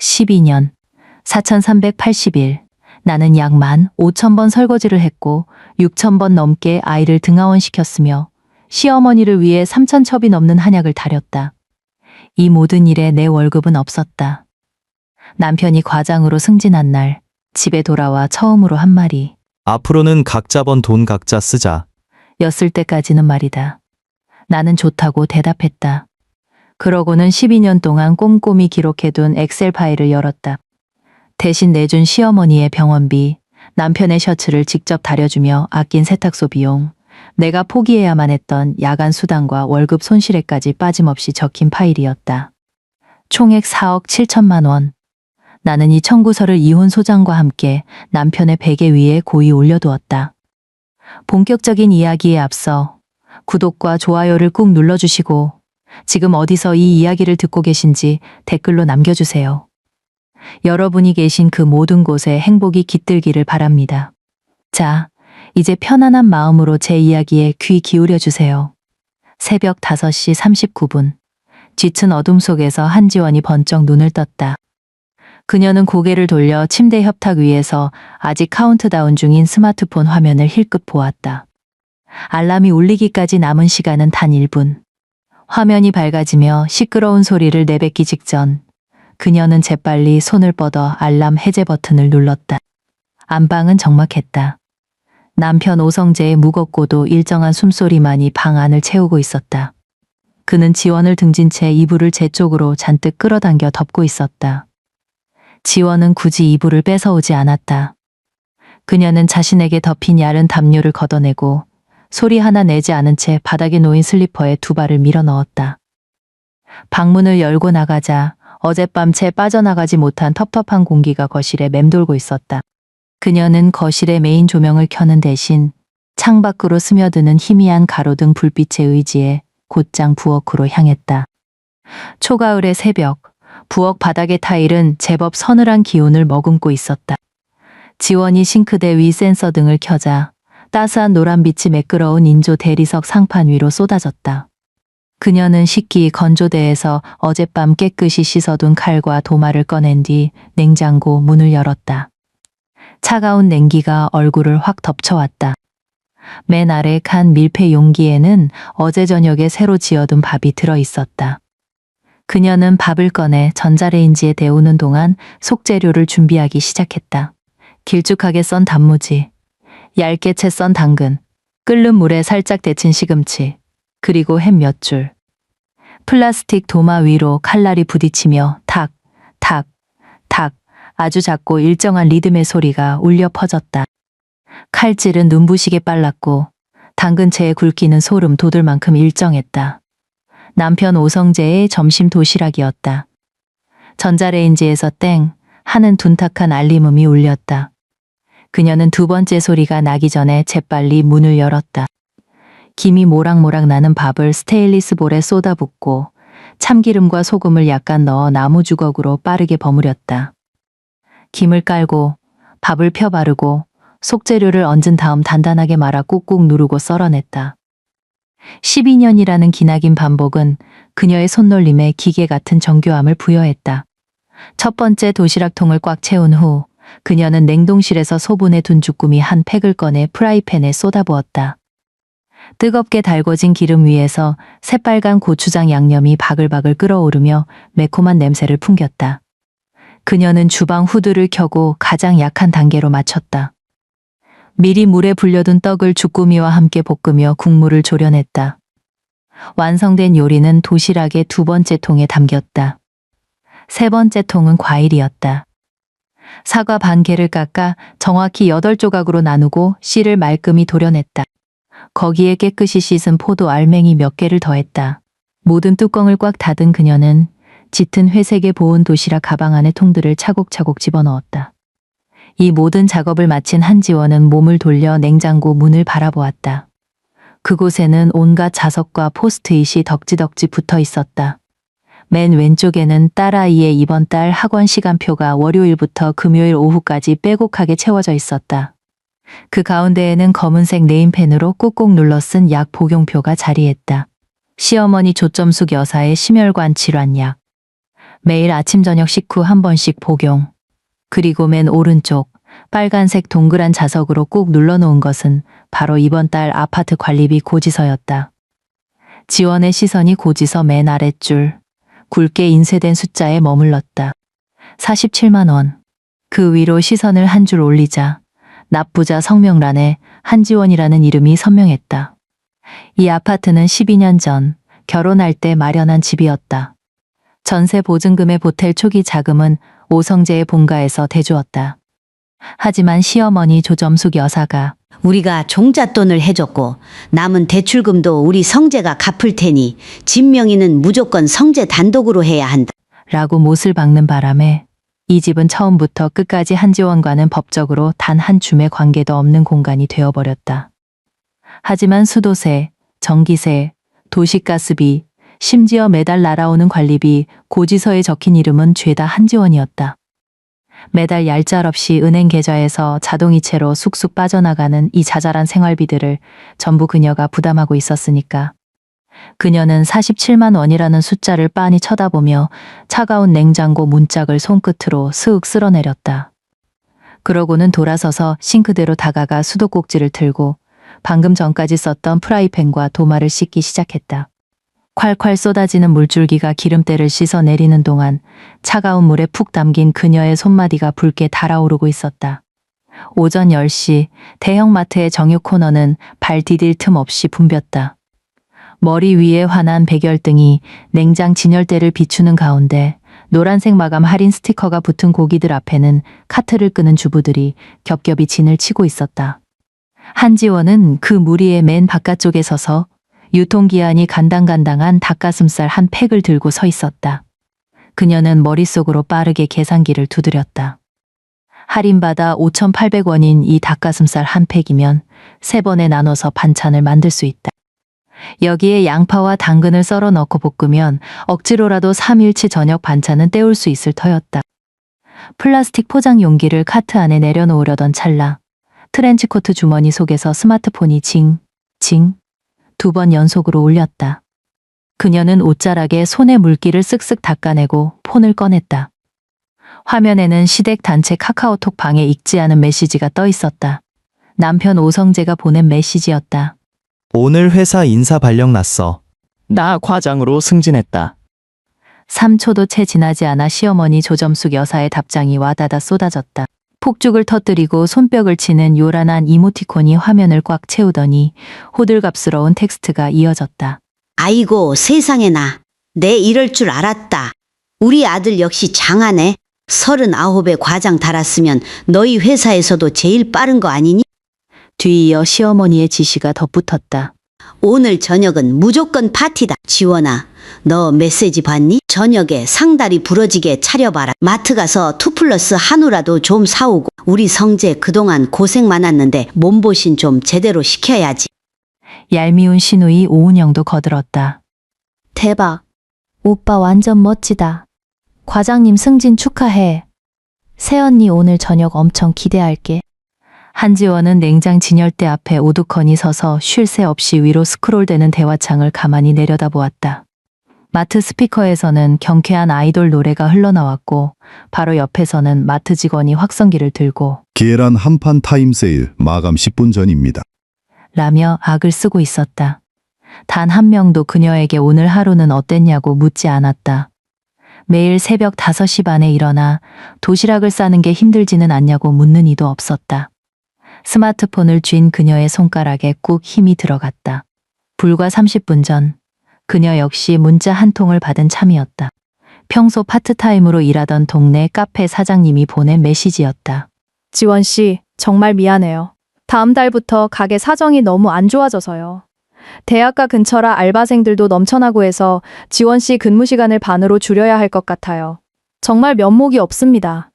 12년 4380일 나는 약 15,000번 설거지를 했고 6,000번 넘게 아이를 등하원시켰으며 시어머니를 위해 3,000첩이 넘는 한약을 다렸다. 이 모든 일에 내 월급은 없었다. 남편이 과장으로 승진한 날 집에 돌아와 처음으로 한 말이 앞으로는 각자 번 돈 각자 쓰자. 였을 때까지는 말이다. 나는 좋다고 대답했다. 그러고는 12년 동안 꼼꼼히 기록해둔 엑셀 파일을 열었다. 대신 내준 시어머니의 병원비, 남편의 셔츠를 직접 다려주며 아낀 세탁소 비용, 내가 포기해야만 했던 야간 수당과 월급 손실에까지 빠짐없이 적힌 파일이었다. 총액 4억 7천만 원. 나는 이 청구서를 이혼 소장과 함께 남편의 베개 위에 고이 올려두었다. 본격적인 이야기에 앞서 구독과 좋아요를 꾹 눌러주시고 지금 어디서 이 이야기를 듣고 계신지 댓글로 남겨주세요. 여러분이 계신 그 모든 곳에 행복이 깃들기를 바랍니다. 자, 이제 편안한 마음으로 제 이야기에 귀 기울여 주세요. 새벽 5시 39분. 짙은 어둠 속에서 한지원이 번쩍 눈을 떴다. 그녀는 고개를 돌려 침대 협탁 위에서 아직 카운트다운 중인 스마트폰 화면을 힐끗 보았다. 알람이 울리기까지 남은 시간은 단 1분. 화면이 밝아지며 시끄러운 소리를 내뱉기 직전 그녀는 재빨리 손을 뻗어 알람 해제 버튼을 눌렀다. 안방은 적막했다. 남편 오성재의 무겁고도 일정한 숨소리만이 방 안을 채우고 있었다. 그는 지원을 등진 채 이불을 제 쪽으로 잔뜩 끌어당겨 덮고 있었다. 지원은 굳이 이불을 뺏어오지 않았다. 그녀는 자신에게 덮인 얇은 담요를 걷어내고 소리 하나 내지 않은 채 바닥에 놓인 슬리퍼에 두 발을 밀어 넣었다. 방문을 열고 나가자 어젯밤 채 빠져나가지 못한 텁텁한 공기가 거실에 맴돌고 있었다. 그녀는 거실의 메인 조명을 켜는 대신 창밖으로 스며드는 희미한 가로등 불빛에 의지해 곧장 부엌으로 향했다. 초가을의 새벽, 부엌 바닥의 타일은 제법 서늘한 기운을 머금고 있었다. 지원이 싱크대 위 센서 등을 켜자 따스한 노란빛이 매끄러운 인조 대리석 상판 위로 쏟아졌다. 그녀는 식기 건조대에서 어젯밤 깨끗이 씻어둔 칼과 도마를 꺼낸 뒤 냉장고 문을 열었다. 차가운 냉기가 얼굴을 확 덮쳐왔다. 맨 아래 칸 밀폐 용기에는 어제 저녁에 새로 지어둔 밥이 들어있었다. 그녀는 밥을 꺼내 전자레인지에 데우는 동안 속재료를 준비하기 시작했다. 길쭉하게 썬 단무지, 얇게 채 썬 당근, 끓는 물에 살짝 데친 시금치, 그리고 햄 몇 줄. 플라스틱 도마 위로 칼날이 부딪히며 탁, 탁, 탁 아주 작고 일정한 리듬의 소리가 울려 퍼졌다. 칼질은 눈부시게 빨랐고 당근채에 굵기는 소름 돋을 만큼 일정했다. 남편 오성재의 점심 도시락이었다. 전자레인지에서 땡 하는 둔탁한 알림음이 울렸다. 그녀는 두 번째 소리가 나기 전에 재빨리 문을 열었다. 김이 모락모락 나는 밥을 스테인리스 볼에 쏟아붓고 참기름과 소금을 약간 넣어 나무 주걱으로 빠르게 버무렸다. 김을 깔고 밥을 펴 바르고 속재료를 얹은 다음 단단하게 말아 꾹꾹 누르고 썰어냈다. 12년이라는 기나긴 반복은 그녀의 손놀림에 기계 같은 정교함을 부여했다. 첫 번째 도시락통을 꽉 채운 후 그녀는 냉동실에서 소분해 둔 주꾸미 한 팩을 꺼내 프라이팬에 쏟아부었다. 뜨겁게 달궈진 기름 위에서 새빨간 고추장 양념이 바글바글 끓어오르며 매콤한 냄새를 풍겼다. 그녀는 주방 후드를 켜고 가장 약한 단계로 맞췄다. 미리 물에 불려둔 떡을 주꾸미와 함께 볶으며 국물을 졸여냈다. 완성된 요리는 도시락의 두 번째 통에 담겼다. 세 번째 통은 과일이었다. 사과 반 개를 깎아 정확히 8조각으로 나누고 씨를 말끔히 도려냈다. 거기에 깨끗이 씻은 포도 알맹이 몇 개를 더했다. 모든 뚜껑을 꽉 닫은 그녀는 짙은 회색의 보온 도시락 가방 안에 통들을 차곡차곡 집어넣었다. 이 모든 작업을 마친 한지원은 몸을 돌려 냉장고 문을 바라보았다. 그곳에는 온갖 자석과 포스트잇이 덕지덕지 붙어 있었다. 맨 왼쪽에는 딸아이의 이번 달 학원 시간표가 월요일부터 금요일 오후까지 빼곡하게 채워져 있었다. 그 가운데에는 검은색 네임펜으로 꾹꾹 눌러 쓴 약 복용표가 자리했다. 시어머니 조점숙 여사의 심혈관 질환약. 매일 아침 저녁 식후 한 번씩 복용. 그리고 맨 오른쪽 빨간색 동그란 자석으로 꾹 눌러놓은 것은 바로 이번 달 아파트 관리비 고지서였다. 지원의 시선이 고지서 맨 아랫줄, 굵게 인쇄된 숫자에 머물렀다. 47만 원. 그 위로 시선을 한 줄 올리자 납부자 성명란에 한지원이라는 이름이 선명했다. 이 아파트는 12년 전 결혼할 때 마련한 집이었다. 전세 보증금에 보탤 초기 자금은 오성재의 본가에서 대주었다. 하지만 시어머니 조점숙 여사가 우리가 종잣돈을 해줬고 남은 대출금도 우리 성재가 갚을 테니 집 명의는 무조건 성재 단독으로 해야 한다. 라고 못을 박는 바람에 이 집은 처음부터 끝까지 한지원과는 법적으로 단 한 줌의 관계도 없는 공간이 되어버렸다. 하지만 수도세, 전기세, 도시가스비, 심지어 매달 날아오는 관리비, 고지서에 적힌 이름은 죄다 한지원이었다. 매달 얄짤없이 은행 계좌에서 자동이체로 쑥쑥 빠져나가는 이 자잘한 생활비들을 전부 그녀가 부담하고 있었으니까. 그녀는 47만 원이라는 숫자를 빤히 쳐다보며 차가운 냉장고 문짝을 손끝으로 스윽 쓸어내렸다. 그러고는 돌아서서 싱크대로 다가가 수도꼭지를 틀고 방금 전까지 썼던 프라이팬과 도마를 씻기 시작했다. 콸콸 쏟아지는 물줄기가 기름때를 씻어내리는 동안 차가운 물에 푹 담긴 그녀의 손마디가 붉게 달아오르고 있었다. 오전 10시 대형마트의 정육 코너는 발 디딜 틈 없이 붐볐다. 머리 위에 환한 백열등이 냉장 진열대를 비추는 가운데 노란색 마감 할인 스티커가 붙은 고기들 앞에는 카트를 끄는 주부들이 겹겹이 진을 치고 있었다. 한지원은 그 무리의 맨 바깥쪽에 서서 유통기한이 간당간당한 닭가슴살 한 팩을 들고 서 있었다. 그녀는 머릿속으로 빠르게 계산기를 두드렸다. 할인받아 5,800원인 이 닭가슴살 한 팩이면 3번에 나눠서 반찬을 만들 수 있다. 여기에 양파와 당근을 썰어 넣고 볶으면 억지로라도 3일치 저녁 반찬은 때울 수 있을 터였다. 플라스틱 포장 용기를 카트 안에 내려놓으려던 찰나 트렌치코트 주머니 속에서 스마트폰이 징 2번 연속으로 울렸다. 그녀는 옷자락에 손에 물기를 쓱쓱 닦아내고 폰을 꺼냈다. 화면에는 시댁 단체 카카오톡 방에 읽지 않은 메시지가 떠 있었다. 남편 오성재가 보낸 메시지였다. 오늘 회사 인사 발령 났어. 나 과장으로 승진했다. 3초도 채 지나지 않아 시어머니 조점숙 여사의 답장이 와다다 쏟아졌다. 폭죽을 터뜨리고 손뼉을 치는 요란한 이모티콘이 화면을 꽉 채우더니 호들갑스러운 텍스트가 이어졌다. 아이고 세상에나. 내 이럴 줄 알았다. 우리 아들 역시 장하네. 39에 과장 달았으면 너희 회사에서도 제일 빠른 거 아니니? 뒤이어 시어머니의 지시가 덧붙었다. 오늘 저녁은 무조건 파티다. 지원아, 너 메시지 봤니? 저녁에 상다리 부러지게 차려봐라. 마트 가서 2플러스 한우라도 좀 사오고. 우리 성재 그동안 고생 많았는데 몸보신 좀 제대로 시켜야지. 얄미운 신우이 오은영도 거들었다. 대박. 오빠 완전 멋지다. 과장님 승진 축하해. 새언니 오늘 저녁 엄청 기대할게. 한지원은 냉장 진열대 앞에 오두커니 서서 쉴 새 없이 위로 스크롤되는 대화창을 가만히 내려다보았다. 마트 스피커에서는 경쾌한 아이돌 노래가 흘러나왔고 바로 옆에서는 마트 직원이 확성기를 들고 계란 한 판 타임 세일 마감 10분 전입니다. 라며 악을 쓰고 있었다. 단 한 명도 그녀에게 오늘 하루는 어땠냐고 묻지 않았다. 매일 새벽 5시 반에 일어나 도시락을 싸는 게 힘들지는 않냐고 묻는 이도 없었다. 스마트폰을 쥔 그녀의 손가락에 꾹 힘이 들어갔다. 불과 30분 전 그녀 역시 문자 한 통을 받은 참이었다. 평소 파트타임으로 일하던 동네 카페 사장님이 보낸 메시지였다. 지원 씨, 정말 미안해요. 다음 달부터 가게 사정이 너무 안 좋아져서요. 대학가 근처라 알바생들도 넘쳐나고 해서 지원 씨 근무 시간을 반으로 줄여야 할 것 같아요. 정말 면목이 없습니다.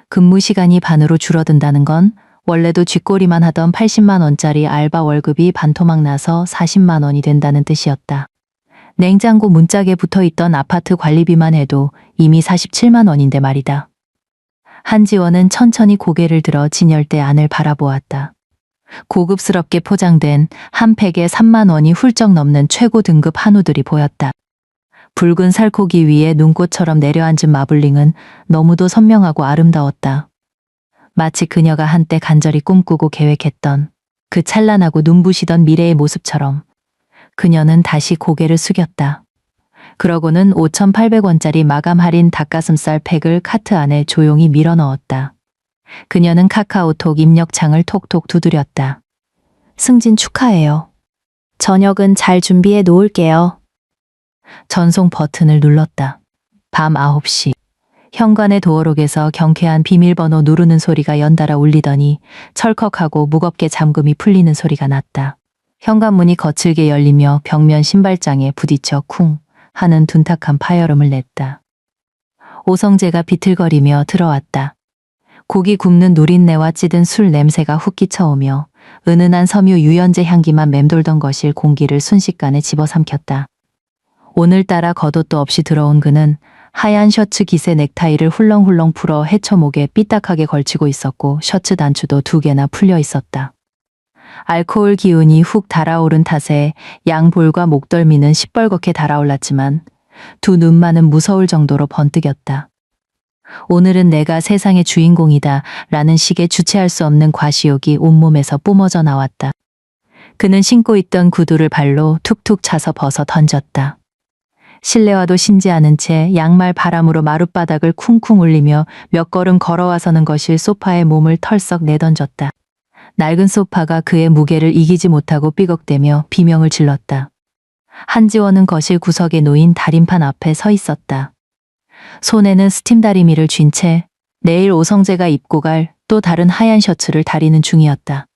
근무 시간이 반으로 줄어든다는 건 원래도 쥐꼬리만 하던 80만 원짜리 알바 월급이 반토막 나서 40만 원이 된다는 뜻이었다. 냉장고 문짝에 붙어있던 아파트 관리비만 해도 이미 47만 원인데 말이다. 한지원은 천천히 고개를 들어 진열대 안을 바라보았다. 고급스럽게 포장된 한 팩에 3만 원이 훌쩍 넘는 최고 등급 한우들이 보였다. 붉은 살코기 위에 눈꽃처럼 내려앉은 마블링은 너무도 선명하고 아름다웠다. 마치 그녀가 한때 간절히 꿈꾸고 계획했던 그 찬란하고 눈부시던 미래의 모습처럼 그녀는 다시 고개를 숙였다. 그러고는 5,800원짜리 마감 할인 닭가슴살 팩을 카트 안에 조용히 밀어 넣었다. 그녀는 카카오톡 입력창을 톡톡 두드렸다. 승진 축하해요. 저녁은 잘 준비해 놓을게요. 전송 버튼을 눌렀다. 밤 9시. 현관의 도어록에서 경쾌한 비밀번호 누르는 소리가 연달아 울리더니 철컥하고 무겁게 잠금이 풀리는 소리가 났다. 현관문이 거칠게 열리며 벽면 신발장에 부딪혀 쿵 하는 둔탁한 파열음을 냈다. 오성재가 비틀거리며 들어왔다. 고기 굽는 누린내와 찌든 술 냄새가 훅 끼쳐오며 은은한 섬유 유연제 향기만 맴돌던 것일 공기를 순식간에 집어삼켰다. 오늘따라 겉옷도 없이 들어온 그는 하얀 셔츠 깃의 넥타이를 훌렁훌렁 풀어 해처 목에 삐딱하게 걸치고 있었고 셔츠 단추도 2개나 풀려 있었다. 알코올 기운이 훅 달아오른 탓에 양볼과 목덜미는 시뻘겋게 달아올랐지만 두 눈만은 무서울 정도로 번뜩였다. 오늘은 내가 세상의 주인공이다 라는 식의 주체할 수 없는 과시욕이 온몸에서 뿜어져 나왔다. 그는 신고 있던 구두를 발로 툭툭 차서 벗어 던졌다. 실내와도 심지 않은 채 양말 바람으로 마룻바닥을 쿵쿵 울리며 몇 걸음 걸어와서는 것일 소파에 몸을 털썩 내던졌다. 낡은 소파가 그의 무게를 이기지 못하고 삐걱대며 비명을 질렀다. 한지원은 거실 구석에 놓인 다림판 앞에 서 있었다. 손에는 스팀 다리미를 쥔 채 내일 오성재가 입고 갈 또 다른 하얀 셔츠를 다리는 중이었다.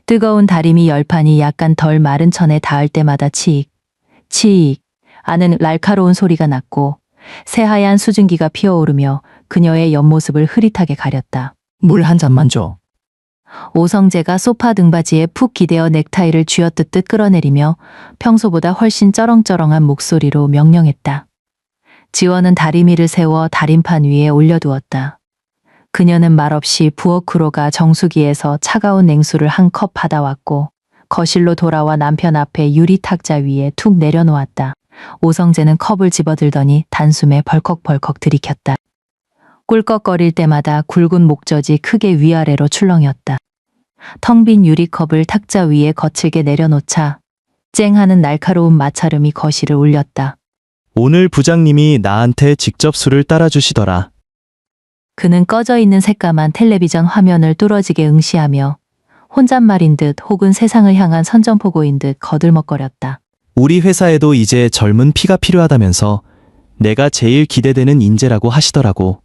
뜨거운 다리미 열판이 약간 덜 마른 천에 닿을 때마다 치익, 치익 아는 날카로운 소리가 났고 새하얀 수증기가 피어오르며 그녀의 옆모습을 흐릿하게 가렸다. 물 한 잔만 줘. 오성재가 소파 등받이에 푹 기대어 넥타이를 쥐어뜯듯 끌어내리며 평소보다 훨씬 쩌렁쩌렁한 목소리로 명령했다. 지원은 다리미를 세워 다림판 위에 올려두었다. 그녀는 말없이 부엌으로 가 정수기에서 차가운 냉수를 한 컵 받아왔고 거실로 돌아와 남편 앞에 유리 탁자 위에 툭 내려놓았다. 오성재는 컵을 집어들더니 단숨에 벌컥벌컥 들이켰다. 꿀꺽거릴 때마다 굵은 목젖이 크게 위아래로 출렁였다. 텅 빈 유리컵을 탁자 위에 거칠게 내려놓자 쨍하는 날카로운 마찰음이 거실을 울렸다. 오늘 부장님이 나한테 직접 술을 따라주시더라. 그는 꺼져 있는 새까만 텔레비전 화면을 뚫어지게 응시하며 혼잣말인 듯 혹은 세상을 향한 선전포고인 듯 거들먹거렸다. 우리 회사에도 이제 젊은 피가 필요하다면서 내가 제일 기대되는 인재라고 하시더라고.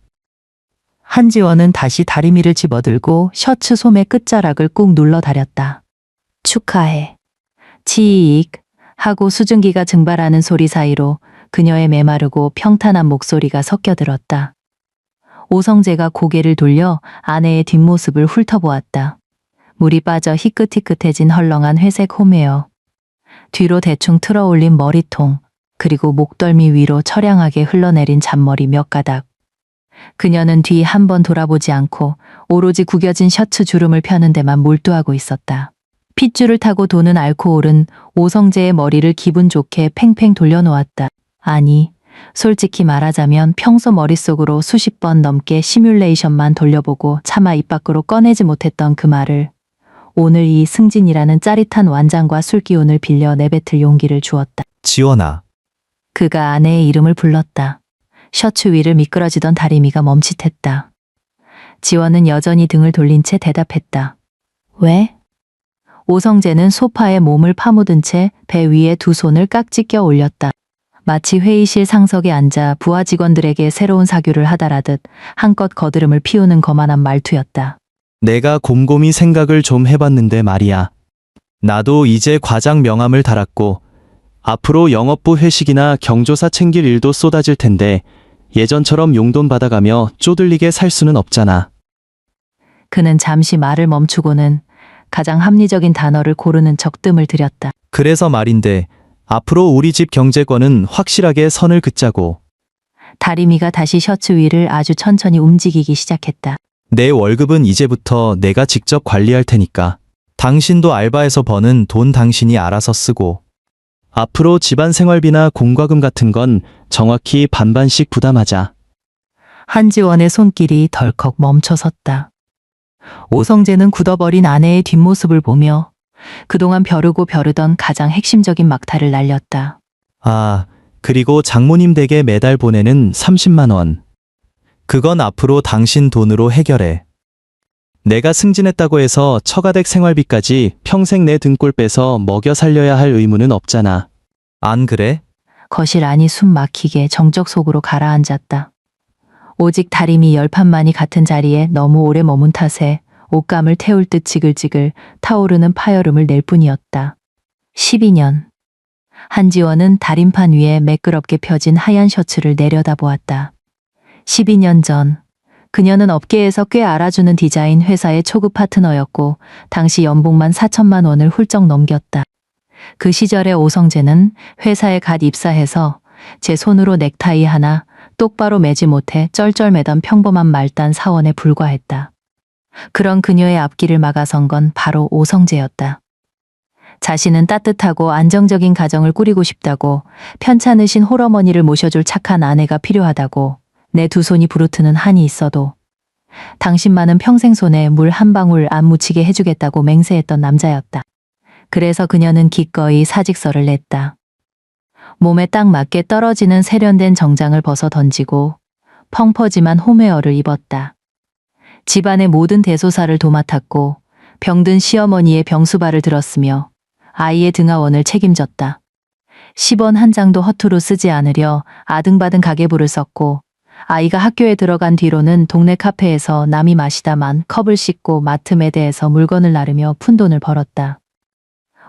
한지원은 다시 다리미를 집어들고 셔츠 소매 끝자락을 꾹 눌러 다렸다. 축하해. 치익 하고 수증기가 증발하는 소리 사이로 그녀의 메마르고 평탄한 목소리가 섞여들었다. 오성재가 고개를 돌려 아내의 뒷모습을 훑어보았다. 물이 빠져 희끗희끗해진 헐렁한 회색 홈웨어. 뒤로 대충 틀어올린 머리통, 그리고 목덜미 위로 처량하게 흘러내린 잔머리 몇 가닥. 그녀는 뒤 한 번 돌아보지 않고 오로지 구겨진 셔츠 주름을 펴는 데만 몰두하고 있었다. 핏줄을 타고 도는 알코올은 오성재의 머리를 기분 좋게 팽팽 돌려놓았다. 아니, 솔직히 말하자면 평소 머릿속으로 수십 번 넘게 시뮬레이션만 돌려보고 차마 입 밖으로 꺼내지 못했던 그 말을 오늘 이 승진이라는 짜릿한 완장과 술기운을 빌려 내뱉을 용기를 주었다. 지원아. 그가 아내의 이름을 불렀다. 셔츠 위를 미끄러지던 다리미가 멈칫했다. 지원은 여전히 등을 돌린 채 대답했다. 왜? 오성재는 소파에 몸을 파묻은 채 배 위에 두 손을 깍지 껴 올렸다. 마치 회의실 상석에 앉아 부하 직원들에게 새로운 사규를 하다라듯 한껏 거드름을 피우는 거만한 말투였다. 내가 곰곰이 생각을 좀 해봤는데 말이야. 나도 이제 과장 명함을 달았고 앞으로 영업부 회식이나 경조사 챙길 일도 쏟아질 텐데 예전처럼 용돈 받아가며 쪼들리게 살 수는 없잖아. 그는 잠시 말을 멈추고는 가장 합리적인 단어를 고르는 적뜸을 들였다. 그래서 말인데 앞으로 우리 집 경제권은 확실하게 선을 긋자고. 다리미가 다시 셔츠 위를 아주 천천히 움직이기 시작했다. 내 월급은 이제부터 내가 직접 관리할 테니까. 당신도 알바에서 버는 돈 당신이 알아서 쓰고. 앞으로 집안 생활비나 공과금 같은 건 정확히 반반씩 부담하자. 한지원의 손길이 덜컥 멈춰섰다. 오성재는 굳어버린 아내의 뒷모습을 보며 그동안 벼르고 벼르던 가장 핵심적인 막타를 날렸다. 아, 그리고 장모님 댁에 매달 보내는 30만 원. 그건 앞으로 당신 돈으로 해결해. 내가 승진했다고 해서 처가댁 생활비까지 평생 내 등골 빼서 먹여 살려야 할 의무는 없잖아. 안 그래? 거실 안이 숨 막히게 정적 속으로 가라앉았다. 오직 다리미 열판만이 같은 자리에 너무 오래 머문 탓에 옷감을 태울 듯 지글지글 타오르는 파열음을 낼 뿐이었다. 12년. 한지원은 다림판 위에 매끄럽게 펴진 하얀 셔츠를 내려다보았다. 12년 전, 그녀는 업계에서 꽤 알아주는 디자인 회사의 초급 파트너였고 당시 연봉만 4천만 원을 훌쩍 넘겼다. 그 시절의 오성재는 회사에 갓 입사해서 제 손으로 넥타이 하나 똑바로 매지 못해 쩔쩔매던 평범한 말단 사원에 불과했다. 그런 그녀의 앞길을 막아선 건 바로 오성재였다. 자신은 따뜻하고 안정적인 가정을 꾸리고 싶다고, 편찮으신 홀어머니를 모셔줄 착한 아내가 필요하다고, 내 두 손이 부르트는 한이 있어도 당신만은 평생 손에 물 한 방울 안 묻히게 해주겠다고 맹세했던 남자였다. 그래서 그녀는 기꺼이 사직서를 냈다. 몸에 딱 맞게 떨어지는 세련된 정장을 벗어 던지고 펑퍼짐한 홈웨어를 입었다. 집안의 모든 대소사를 도맡았고 병든 시어머니의 병수발을 들었으며 아이의 등하원을 책임졌다. 10원 한 장도 허투루 쓰지 않으려 아등바등 가계부를 썼고 아이가 학교에 들어간 뒤로는 동네 카페에서 남이 마시다만 컵을 씻고 마트 매대에서 물건을 나르며 푼돈을 벌었다.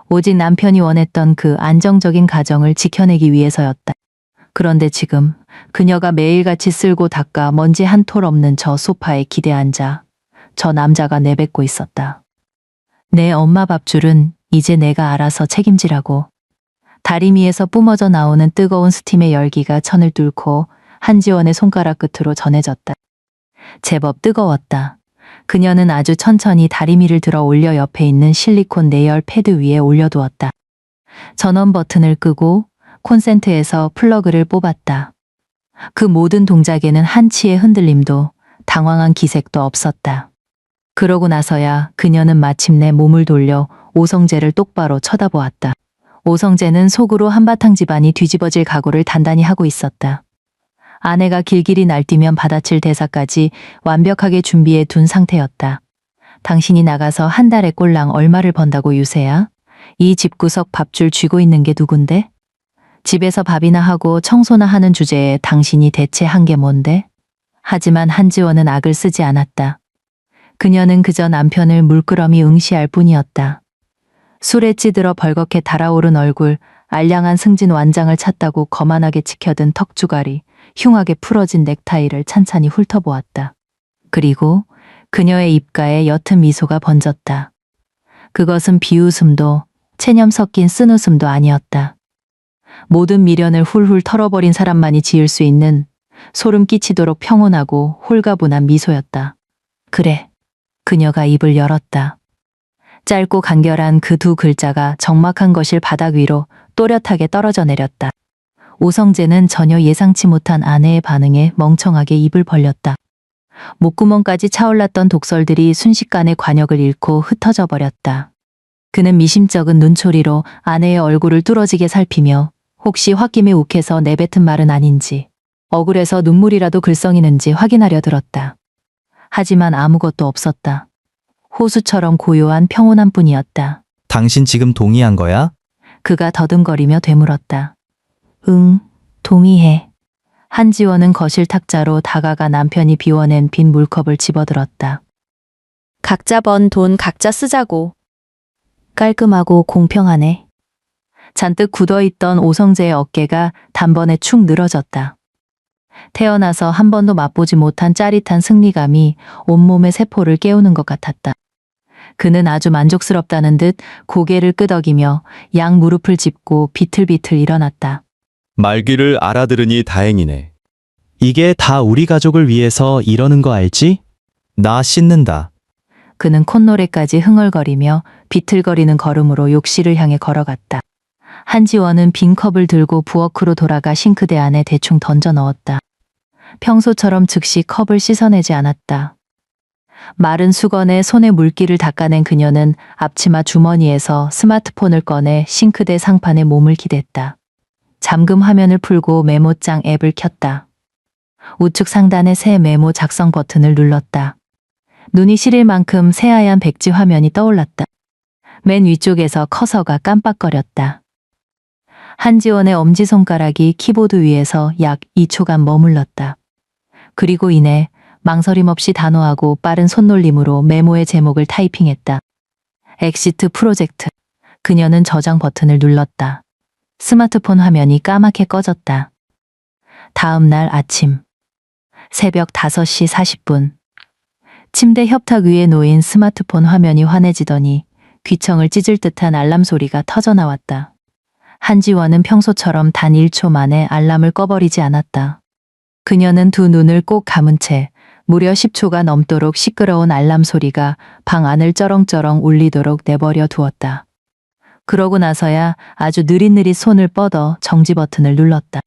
오직 남편이 원했던 그 안정적인 가정을 지켜내기 위해서였다. 그런데 지금 그녀가 매일같이 쓸고 닦아 먼지 한 톨 없는 저 소파에 기대 앉아 저 남자가 내뱉고 있었다. 내 엄마 밥줄은 이제 내가 알아서 책임지라고. 다리미에서 뿜어져 나오는 뜨거운 스팀의 열기가 천을 뚫고 한지원의 손가락 끝으로 전해졌다. 제법 뜨거웠다. 그녀는 아주 천천히 다리미를 들어 올려 옆에 있는 실리콘 내열 패드 위에 올려두었다. 전원 버튼을 끄고 콘센트에서 플러그를 뽑았다. 그 모든 동작에는 한치의 흔들림도 당황한 기색도 없었다. 그러고 나서야 그녀는 마침내 몸을 돌려 오성재를 똑바로 쳐다보았다. 오성재는 속으로 한바탕 집안이 뒤집어질 각오를 단단히 하고 있었다. 아내가 길길이 날뛰면 받아칠 대사까지 완벽하게 준비해 둔 상태였다. 당신이 나가서 한 달에 꼴랑 얼마를 번다고 유세야? 이 집구석 밥줄 쥐고 있는 게 누군데? 집에서 밥이나 하고 청소나 하는 주제에 당신이 대체 한 게 뭔데? 하지만 한지원은 악을 쓰지 않았다. 그녀는 그저 남편을 물끄러미 응시할 뿐이었다. 술에 찌들어 벌겋게 달아오른 얼굴, 알량한 승진 완장을 찾다고 거만하게 치켜든 턱주가리, 흉하게 풀어진 넥타이를 찬찬히 훑어보았다. 그리고 그녀의 입가에 옅은 미소가 번졌다. 그것은 비웃음도 체념 섞인 쓴웃음도 아니었다. 모든 미련을 훌훌 털어버린 사람만이 지을 수 있는 소름 끼치도록 평온하고 홀가분한 미소였다. 그래. 그녀가 입을 열었다. 짧고 간결한 그 두 글자가 적막한 거실 바닥 위로 또렷하게 떨어져 내렸다. 오성재는 전혀 예상치 못한 아내의 반응에 멍청하게 입을 벌렸다. 목구멍까지 차올랐던 독설들이 순식간에 관역을 잃고 흩어져 버렸다. 그는 미심쩍은 눈초리로 아내의 얼굴을 뚫어지게 살피며 혹시 홧김에 욱해서 내뱉은 말은 아닌지, 억울해서 눈물이라도 글썽이는지 확인하려 들었다. 하지만 아무것도 없었다. 호수처럼 고요한 평온한 뿐이었다. 당신 지금 동의한 거야? 그가 더듬거리며 되물었다. 응, 동의해. 한지원은 거실 탁자로 다가가 남편이 비워낸 빈 물컵을 집어들었다. 각자 번 돈 각자 쓰자고. 깔끔하고 공평하네. 잔뜩 굳어있던 오성재의 어깨가 단번에 축 늘어졌다. 태어나서 한 번도 맛보지 못한 짜릿한 승리감이 온몸의 세포를 깨우는 것 같았다. 그는 아주 만족스럽다는 듯 고개를 끄덕이며 양 무릎을 짚고 비틀비틀 일어났다. 말귀를 알아들으니 다행이네. 이게 다 우리 가족을 위해서 이러는 거 알지? 나 씻는다. 그는 콧노래까지 흥얼거리며 비틀거리는 걸음으로 욕실을 향해 걸어갔다. 한지원은 빈 컵을 들고 부엌으로 돌아가 싱크대 안에 대충 던져 넣었다. 평소처럼 즉시 컵을 씻어내지 않았다. 마른 수건에 손에 물기를 닦아낸 그녀는 앞치마 주머니에서 스마트폰을 꺼내 싱크대 상판에 몸을 기댔다. 잠금 화면을 풀고 메모장 앱을 켰다. 우측 상단의 새 메모 작성 버튼을 눌렀다. 눈이 시릴 만큼 새하얀 백지 화면이 떠올랐다. 맨 위쪽에서 커서가 깜빡거렸다. 한지원의 엄지손가락이 키보드 위에서 약 2초간 머물렀다. 그리고 이내 망설임 없이 단호하고 빠른 손놀림으로 메모의 제목을 타이핑했다. 엑시트 프로젝트. 그녀는 저장 버튼을 눌렀다. 스마트폰 화면이 까맣게 꺼졌다. 다음 날 아침. 새벽 5시 40분. 침대 협탁 위에 놓인 스마트폰 화면이 환해지더니 귀청을 찢을 듯한 알람 소리가 터져나왔다. 한지원은 평소처럼 단 1초 만에 알람을 꺼버리지 않았다. 그녀는 두 눈을 꼭 감은 채 무려 10초가 넘도록 시끄러운 알람 소리가 방 안을 쩌렁쩌렁 울리도록 내버려 두었다. 그러고 나서야 아주 느릿느릿 손을 뻗어 정지 버튼을 눌렀다.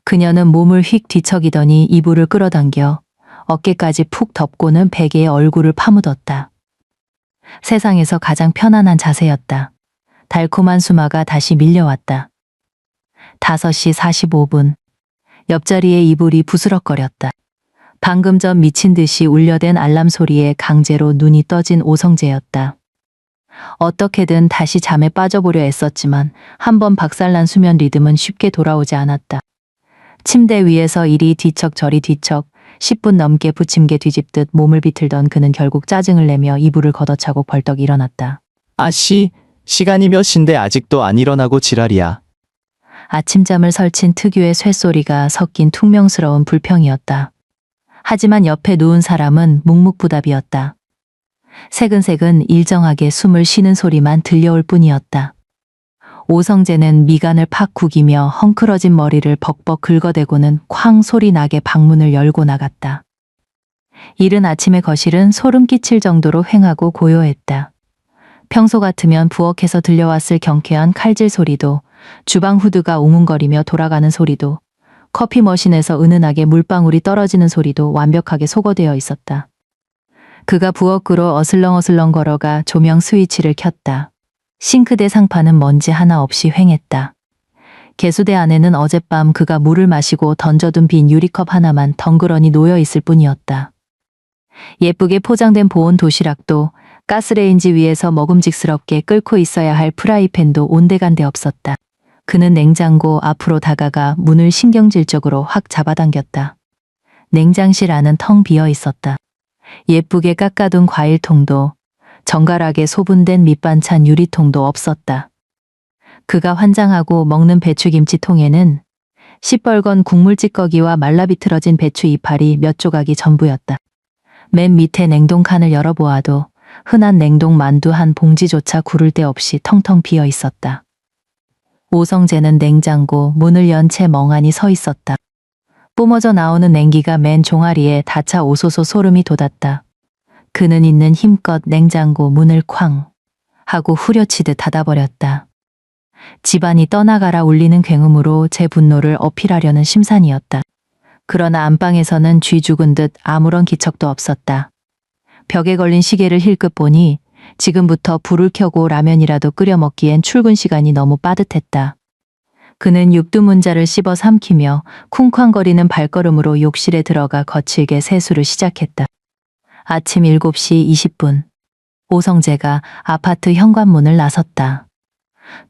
그녀는 몸을 휙 뒤척이더니 이불을 끌어당겨 어깨까지 푹 덮고는 베개에 얼굴을 파묻었다. 세상에서 가장 편안한 자세였다. 달콤한 수마가 다시 밀려왔다. 5시 45분. 옆자리에 이불이 부스럭거렸다. 방금 전 미친 듯이 울려댄 알람 소리에 강제로 눈이 떠진 오성재였다. 어떻게든 다시 잠에 빠져보려 애썼지만 한번 박살난 수면 리듬은 쉽게 돌아오지 않았다. 침대 위에서 이리 뒤척 저리 뒤척 10분 넘게 부침개 뒤집듯 몸을 비틀던 그는 결국 짜증을 내며 이불을 걷어차고 벌떡 일어났다. 아씨, 시간이 몇 시인데 아직도 안 일어나고 지랄이야. 아침잠을 설친 특유의 쇳소리가 섞인 퉁명스러운 불평이었다. 하지만 옆에 누운 사람은 묵묵부답이었다. 새근새근 일정하게 숨을 쉬는 소리만 들려올 뿐이었다. 오성재는 미간을 팍 구기며 헝클어진 머리를 벅벅 긁어대고는 쾅 소리 나게 방문을 열고 나갔다. 이른 아침의 거실은 소름 끼칠 정도로 휑하고 고요했다. 평소 같으면 부엌에서 들려왔을 경쾌한 칼질 소리도, 주방 후드가 웅웅거리며 돌아가는 소리도, 커피 머신에서 은은하게 물방울이 떨어지는 소리도 완벽하게 소거되어 있었다. 그가 부엌으로 어슬렁어슬렁 걸어가 조명 스위치를 켰다. 싱크대 상판은 먼지 하나 없이 휑했다. 개수대 안에는 어젯밤 그가 물을 마시고 던져둔 빈 유리컵 하나만 덩그러니 놓여 있을 뿐이었다. 예쁘게 포장된 보온 도시락도, 가스레인지 위에서 먹음직스럽게 끓고 있어야 할 프라이팬도 온데간데 없었다. 그는 냉장고 앞으로 다가가 문을 신경질적으로 확 잡아당겼다. 냉장실 안은 텅 비어 있었다. 예쁘게 깎아둔 과일통도, 정갈하게 소분된 밑반찬 유리통도 없었다. 그가 환장하고 먹는 배추김치통에는 시뻘건 국물 찌꺼기와 말라비틀어진 배추 이파리 몇 조각이 전부였다. 맨 밑에 냉동칸을 열어보아도 흔한 냉동 만두 한 봉지조차 구를 데 없이 텅텅 비어 있었다. 오성재는 냉장고 문을 연 채 멍하니 서 있었다. 뿜어져 나오는 냉기가 맨 종아리에 닿자 오소소 소름이 돋았다. 그는 있는 힘껏 냉장고 문을 쾅 하고 후려치듯 닫아버렸다. 집안이 떠나가라 울리는 굉음으로 제 분노를 어필하려는 심산이었다. 그러나 안방에서는 쥐 죽은 듯 아무런 기척도 없었다. 벽에 걸린 시계를 힐끗 보니 지금부터 불을 켜고 라면이라도 끓여 먹기엔 출근 시간이 너무 빠듯했다. 그는 육두문자를 씹어 삼키며 쿵쾅거리는 발걸음으로 욕실에 들어가 거칠게 세수를 시작했다. 아침 7시 20분. 오성재가 아파트 현관문을 나섰다.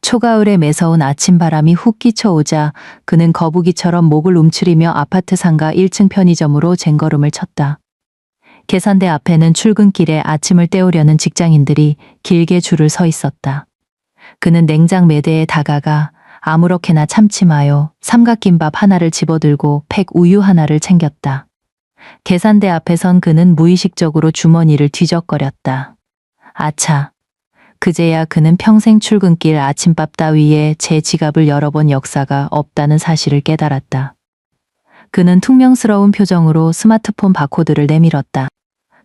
초가을에 매서운 아침바람이 훅 끼쳐오자 그는 거북이처럼 목을 움츠리며 아파트 상가 1층 편의점으로 쟁걸음을 쳤다. 계산대 앞에는 출근길에 아침을 때우려는 직장인들이 길게 줄을 서 있었다. 그는 냉장 매대에 다가가 아무렇게나 참지 마요. 삼각김밥 하나를 집어들고 팩 우유 하나를 챙겼다. 계산대 앞에 선 그는 무의식적으로 주머니를 뒤적거렸다. 아차. 그제야 그는 평생 출근길 아침밥 따위에 제 지갑을 열어본 역사가 없다는 사실을 깨달았다. 그는 퉁명스러운 표정으로 스마트폰 바코드를 내밀었다.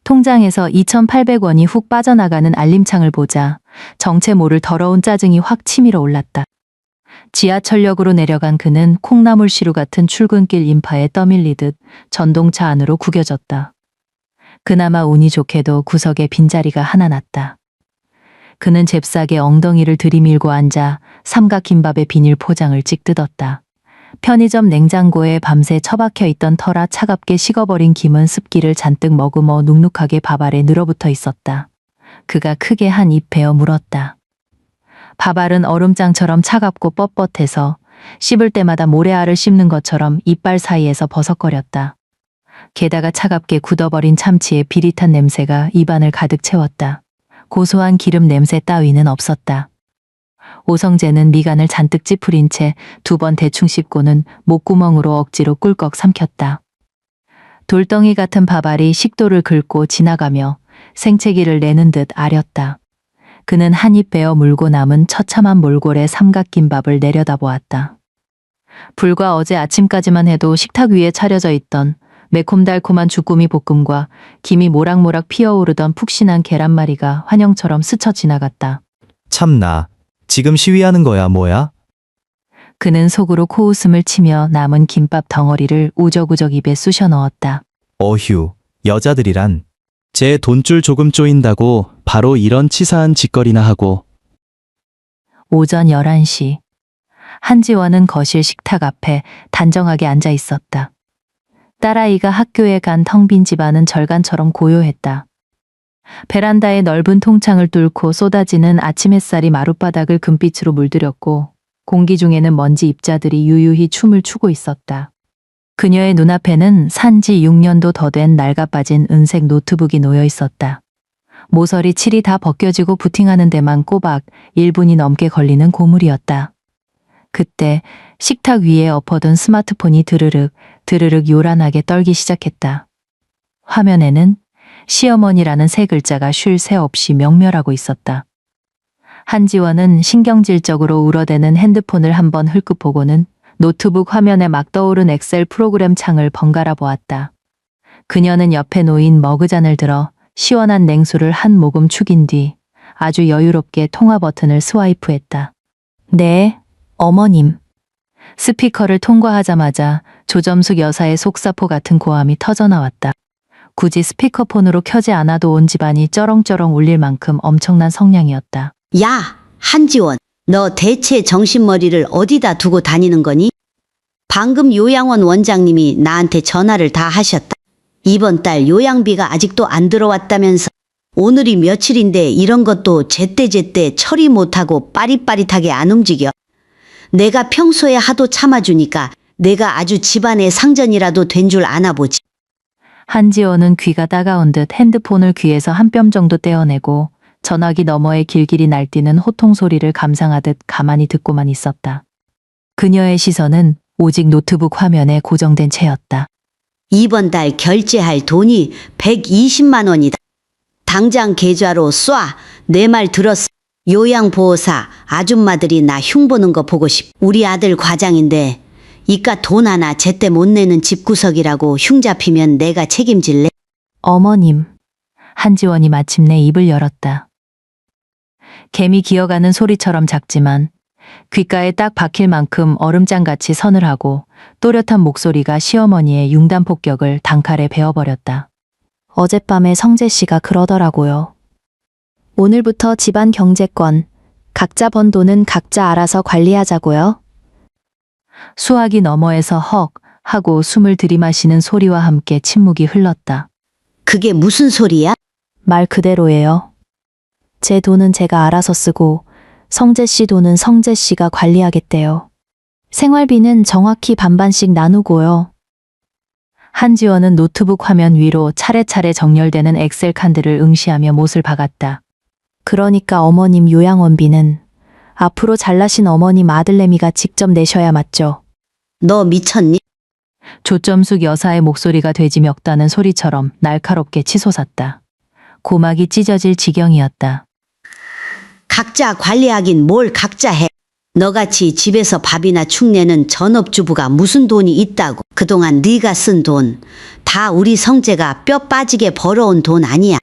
통장에서 2,800원이 훅 빠져나가는 알림창을 보자 정체 모를 더러운 짜증이 확 치밀어 올랐다. 지하철역으로 내려간 그는 콩나물 시루 같은 출근길 인파에 떠밀리듯 전동차 안으로 구겨졌다. 그나마 운이 좋게도 구석에 빈자리가 하나 났다. 그는 잽싸게 엉덩이를 들이밀고 앉아 삼각김밥의 비닐 포장을 찍 뜯었다. 편의점 냉장고에 밤새 처박혀 있던 터라 차갑게 식어버린 김은 습기를 잔뜩 머금어 눅눅하게 밥알에 늘어붙어 있었다. 그가 크게 한 입 베어 물었다. 밥알은 얼음장처럼 차갑고 뻣뻣해서 씹을 때마다 모래알을 씹는 것처럼 이빨 사이에서 버석거렸다. 게다가 차갑게 굳어버린 참치의 비릿한 냄새가 입안을 가득 채웠다. 고소한 기름 냄새 따위는 없었다. 오성재는 미간을 잔뜩 찌푸린 채 2번 대충 씹고는 목구멍으로 억지로 꿀꺽 삼켰다. 돌덩이 같은 밥알이 식도를 긁고 지나가며 생채기를 내는 듯 아렸다. 그는 한 입 베어 물고 남은 처참한 몰골의 삼각김밥을 내려다보았다. 불과 어제 아침까지만 해도 식탁 위에 차려져 있던 매콤달콤한 주꾸미 볶음과 김이 모락모락 피어오르던 푹신한 계란말이가 환영처럼 스쳐 지나갔다. 참나, 지금 시위하는 거야 뭐야? 그는 속으로 코웃음을 치며 남은 김밥 덩어리를 우적우적 입에 쑤셔 넣었다. 어휴, 여자들이란. 제 돈줄 조금 쪼인다고 바로 이런 치사한 짓거리나 하고. 오전 11시. 한지원은 거실 식탁 앞에 단정하게 앉아 있었다. 딸아이가 학교에 간 텅 빈 집안은 절간처럼 고요했다. 베란다의 넓은 통창을 뚫고 쏟아지는 아침 햇살이 마룻바닥을 금빛으로 물들였고 공기 중에는 먼지 입자들이 유유히 춤을 추고 있었다. 그녀의 눈앞에는 산지 6년도 더 된 낡아빠진 은색 노트북이 놓여 있었다. 모서리 칠이 다 벗겨지고 부팅하는 데만 꼬박 1분이 넘게 걸리는 고물이었다. 그때 식탁 위에 엎어둔 스마트폰이 드르륵 요란하게 떨기 시작했다. 화면에는 시어머니라는 세 글자가 쉴 새 없이 명멸하고 있었다. 한지원은 신경질적으로 울어대는 핸드폰을 한번 흘끗 보고는 노트북 화면에 막 떠오른 엑셀 프로그램 창을 번갈아 보았다. 그녀는 옆에 놓인 머그잔을 들어 시원한 냉수를 한 모금 축인 뒤 아주 여유롭게 통화 버튼을 스와이프했다. 네, 어머님. 스피커를 통과하자마자 조점숙 여사의 속사포 같은 고함이 터져나왔다. 굳이 스피커폰으로 켜지 않아도 온 집안이 쩌렁쩌렁 울릴 만큼 엄청난 성량이었다. 야, 한지원, 너 대체 정신머리를 어디다 두고 다니는 거니? 방금 요양원 원장님이 나한테 전화를 다 하셨다. 이번 달 요양비가 아직도 안 들어왔다면서. 오늘이 며칠인데 이런 것도 제때제때 처리 못하고 빠릿빠릿하게 안 움직여. 내가 평소에 하도 참아주니까 내가 아주 집안의 상전이라도 된 줄 아나 보지. 한지원은 귀가 따가운 듯 핸드폰을 귀에서 한 뼘 정도 떼어내고 전화기 너머에 길길이 날뛰는 호통 소리를 감상하듯 가만히 듣고만 있었다. 그녀의 시선은 오직 노트북 화면에 고정된 채였다. 이번 달 결제할 돈이 120만 원이다. 당장 계좌로 쏴. 내 말 들었어. 요양보호사 아줌마들이 나 흉보는 거 보고 싶. 우리 아들 과장인데 이깟 돈 하나 제때 못 내는 집구석이라고 흉 잡히면 내가 책임질래? 어머님. 한지원이 마침내 입을 열었다. 개미 기어가는 소리처럼 작지만 귓가에 딱 박힐 만큼 얼음장같이 서늘하고 또렷한 목소리가 시어머니의 융단 폭격을 단칼에 베어버렸다. 어젯밤에 성재 씨가 그러더라고요. 오늘부터 집안 경제권, 각자 번 돈은 각자 알아서 관리하자고요. 수화기 너머에서 헉 하고 숨을 들이마시는 소리와 함께 침묵이 흘렀다. 그게 무슨 소리야? 말 그대로예요. 제 돈은 제가 알아서 쓰고 성재 씨 돈은 성재 씨가 관리하겠대요. 생활비는 정확히 반반씩 나누고요. 한지원은 노트북 화면 위로 차례차례 정렬되는 엑셀 칸들을 응시하며 못을 박았다. 그러니까 어머님 요양원비는 앞으로 잘나신 어머님 아들내미가 직접 내셔야 맞죠. 너 미쳤니? 조점숙 여사의 목소리가 돼지 멱다는 소리처럼 날카롭게 치솟았다. 고막이 찢어질 지경이었다. 각자 관리하긴 뭘 각자 해. 너같이 집에서 밥이나 축 내는 전업주부가 무슨 돈이 있다고. 그동안 네가 쓴 돈 다 우리 성재가 뼈 빠지게 벌어온 돈 아니야.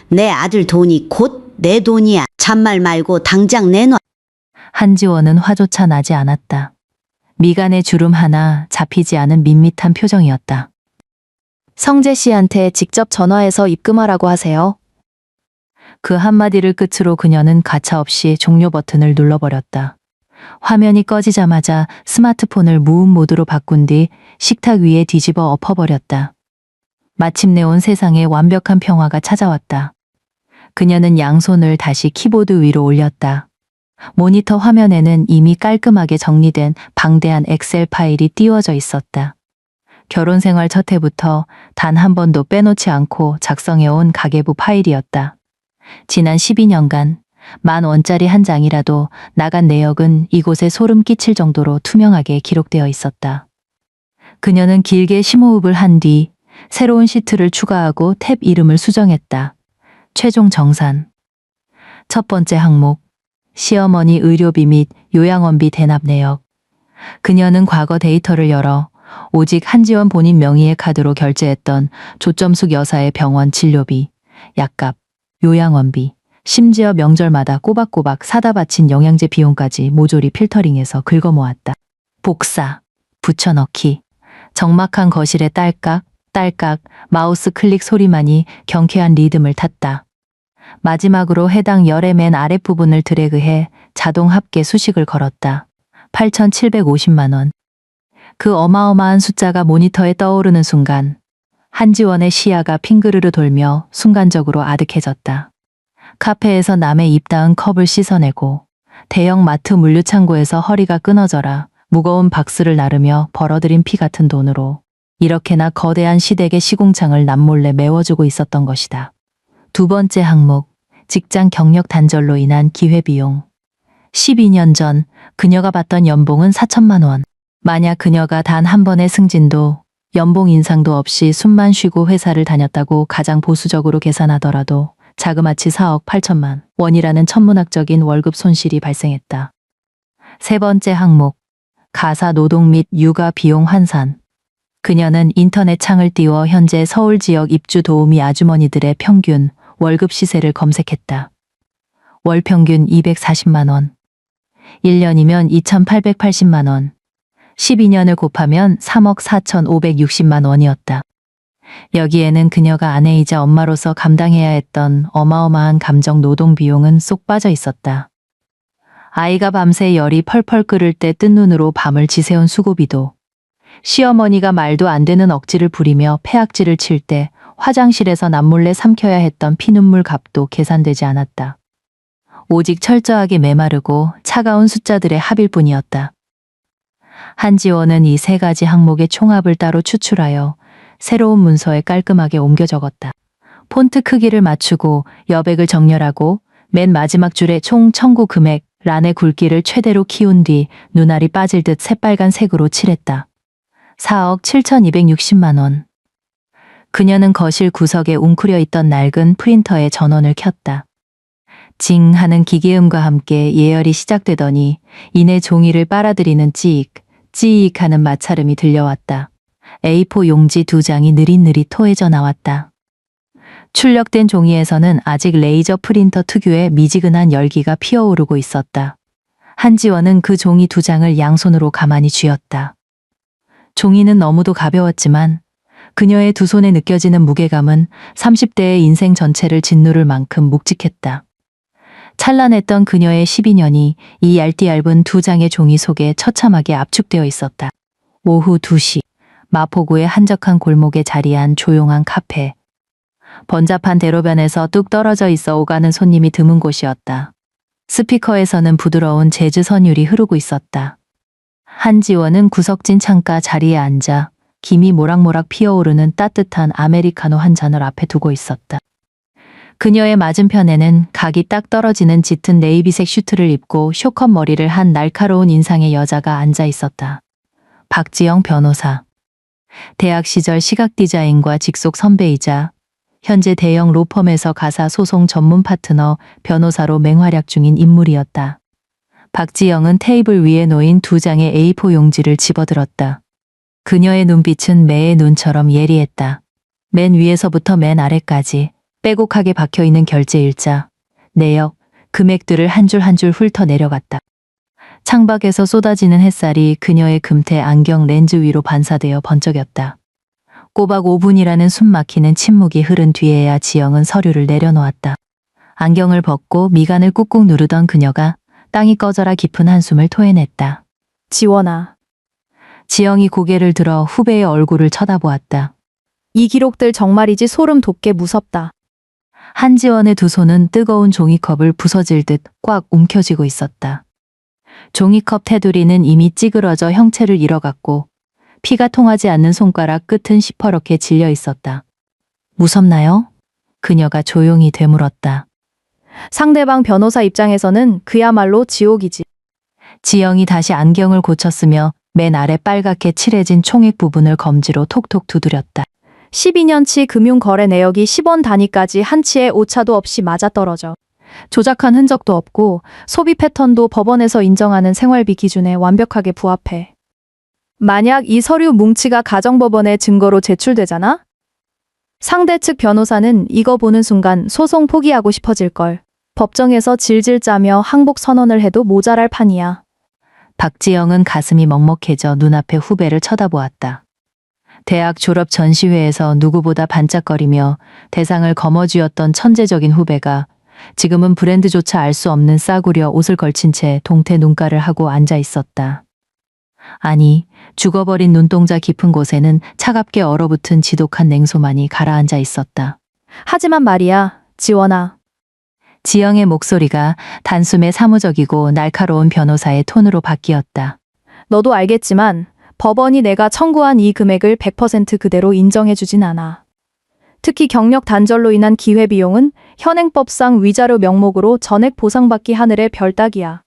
내 아들 돈이 곧 내 돈이야. 잔말 말고 당장 내놔. 한지원은 화조차 나지 않았다. 미간에 주름 하나 잡히지 않은 밋밋한 표정이었다. 성재 씨한테 직접 전화해서 입금하라고 하세요. 그 한마디를 끝으로 그녀는 가차없이 종료 버튼을 눌러버렸다. 화면이 꺼지자마자 스마트폰을 무음 모드로 바꾼 뒤 식탁 위에 뒤집어 엎어버렸다. 마침내 온 세상에 완벽한 평화가 찾아왔다. 그녀는 양손을 다시 키보드 위로 올렸다. 모니터 화면에는 이미 깔끔하게 정리된 방대한 엑셀 파일이 띄워져 있었다. 결혼 생활 첫 해부터 단 한 번도 빼놓지 않고 작성해온 가계부 파일이었다. 지난 12년간 10,000원짜리 한 장이라도 나간 내역은 이곳에 소름 끼칠 정도로 투명하게 기록되어 있었다. 그녀는 길게 심호흡을 한 뒤 새로운 시트를 추가하고 탭 이름을 수정했다. 최종 정산. 첫 번째 항목. 시어머니 의료비 및 요양원비 대납 내역. 그녀는 과거 데이터를 열어 오직 한지원 본인 명의의 카드로 결제했던 조점숙 여사의 병원 진료비, 약값, 요양원비, 심지어 명절마다 꼬박꼬박 사다 바친 영양제 비용까지 모조리 필터링해서 긁어모았다. 복사, 붙여넣기, 적막한 거실에 딸깍, 딸깍, 마우스 클릭 소리만이 경쾌한 리듬을 탔다. 마지막으로 해당 열의 맨 아랫부분을 드래그해 자동 합계 수식을 걸었다. 8,750만 원. 그 어마어마한 숫자가 모니터에 떠오르는 순간 한지원의 시야가 핑그르르 돌며 순간적으로 아득해졌다. 카페에서 남의 입 닿은 컵을 씻어내고 대형 마트 물류창고에서 허리가 끊어져라 무거운 박스를 나르며 벌어들인 피 같은 돈으로 이렇게나 거대한 시댁의 시궁창을 남몰래 메워주고 있었던 것이다. 두 번째 항목, 직장 경력 단절로 인한 기회비용. 12년 전 그녀가 받던 연봉은 4천만 원. 만약 그녀가 단 한 번의 승진도 연봉 인상도 없이 숨만 쉬고 회사를 다녔다고 가장 보수적으로 계산하더라도 자그마치 4억 8천만 원이라는 천문학적인 월급 손실이 발생했다. 세 번째 항목, 가사 노동 및 육아 비용 환산. 그녀는 인터넷 창을 띄워 현재 서울 지역 입주 도우미 아주머니들의 평균 월급 시세를 검색했다. 월 평균 240만 원. 1년이면 2,880만 원. 12년을 곱하면 3억 4,560만 원이었다. 여기에는 그녀가 아내이자 엄마로서 감당해야 했던 어마어마한 감정 노동 비용은 쏙 빠져 있었다. 아이가 밤새 열이 펄펄 끓을 때 뜬 눈으로 밤을 지새운 수고비도, 시어머니가 말도 안 되는 억지를 부리며 폐악질을 칠 때 화장실에서 남몰래 삼켜야 했던 피눈물 값도 계산되지 않았다. 오직 철저하게 메마르고 차가운 숫자들의 합일 뿐이었다. 한지원은 이 세 가지 항목의 총합을 따로 추출하여 새로운 문서에 깔끔하게 옮겨 적었다. 폰트 크기를 맞추고 여백을 정렬하고 맨 마지막 줄에 총 청구 금액 란의 굵기를 최대로 키운 뒤 눈알이 빠질 듯 새빨간 색으로 칠했다. 4억 7,260만 원. 그녀는 거실 구석에 웅크려 있던 낡은 프린터에 전원을 켰다. 징 하는 기계음과 함께 예열이 시작되더니 이내 종이를 빨아들이는 찌익, 찌익 하는 마찰음이 들려왔다. A4 용지 2장이 느릿느릿 토해져 나왔다. 출력된 종이에서는 아직 레이저 프린터 특유의 미지근한 열기가 피어오르고 있었다. 한지원은 그 종이 2장을 양손으로 가만히 쥐었다. 종이는 너무도 가벼웠지만 그녀의 두 손에 느껴지는 무게감은 30대의 인생 전체를 짓누를 만큼 묵직했다. 찬란했던 그녀의 12년이 이 얇디얇은 2장의 종이 속에 처참하게 압축되어 있었다. 오후 2시, 마포구의 한적한 골목에 자리한 조용한 카페. 번잡한 대로변에서 뚝 떨어져 있어 오가는 손님이 드문 곳이었다. 스피커에서는 부드러운 재즈 선율이 흐르고 있었다. 한지원은 구석진 창가 자리에 앉아 김이 모락모락 피어오르는 따뜻한 아메리카노 한 잔을 앞에 두고 있었다. 그녀의 맞은편에는 각이 딱 떨어지는 짙은 네이비색 슈트를 입고 쇼컷 머리를 한 날카로운 인상의 여자가 앉아 있었다. 박지영 변호사. 대학 시절 시각 디자인과 직속 선배이자 현재 대형 로펌에서 가사 소송 전문 파트너 변호사로 맹활약 중인 인물이었다. 박지영은 테이블 위에 놓인 2장의 A4 용지를 집어들었다. 그녀의 눈빛은 매의 눈처럼 예리했다. 맨 위에서부터 맨 아래까지 빼곡하게 박혀있는 결제일자, 내역, 금액들을 한 줄 한 줄 훑어 내려갔다. 창밖에서 쏟아지는 햇살이 그녀의 금태 안경 렌즈 위로 반사되어 번쩍였다. 꼬박 5분이라는 숨막히는 침묵이 흐른 뒤에야 지영은 서류를 내려놓았다. 안경을 벗고 미간을 꾹꾹 누르던 그녀가 땅이 꺼져라 깊은 한숨을 토해냈다. 지원아, 지영이 고개를 들어 후배의 얼굴을 쳐다보았다. 이 기록들 정말이지 소름 돋게 무섭다. 한지원의 두 손은 뜨거운 종이컵을 부서질 듯 꽉 움켜쥐고 있었다. 종이컵 테두리는 이미 찌그러져 형체를 잃어갔고 피가 통하지 않는 손가락 끝은 시퍼렇게 질려 있었다. 무섭나요? 그녀가 조용히 되물었다. 상대방 변호사 입장에서는 그야말로 지옥이지. 지영이 다시 안경을 고쳤으며 맨 아래 빨갛게 칠해진 총액 부분을 검지로 톡톡 두드렸다. 12년치 금융거래 내역이 10원 단위까지 한 치의 오차도 없이 맞아떨어져. 조작한 흔적도 없고 소비 패턴도 법원에서 인정하는 생활비 기준에 완벽하게 부합해. 만약 이 서류 뭉치가 가정법원에 증거로 제출되잖아? 상대 측 변호사는 이거 보는 순간 소송 포기하고 싶어질걸. 법정에서 질질 짜며 항복 선언을 해도 모자랄 판이야. 박지영은 가슴이 먹먹해져 눈앞의 후배를 쳐다보았다. 대학 졸업 전시회에서 누구보다 반짝거리며 대상을 거머쥐었던 천재적인 후배가 지금은 브랜드조차 알 수 없는 싸구려 옷을 걸친 채 동태 눈가를 하고 앉아 있었다. 아니, 죽어버린 눈동자 깊은 곳에는 차갑게 얼어붙은 지독한 냉소만이 가라앉아 있었다. 하지만 말이야, 지원아. 지영의 목소리가 단숨에 사무적이고 날카로운 변호사의 톤으로 바뀌었다. 너도 알겠지만 법원이 내가 청구한 이 금액을 100% 그대로 인정해주진 않아. 특히 경력 단절로 인한 기회비용은 현행법상 위자료 명목으로 전액 보상받기 하늘의 별 따기야.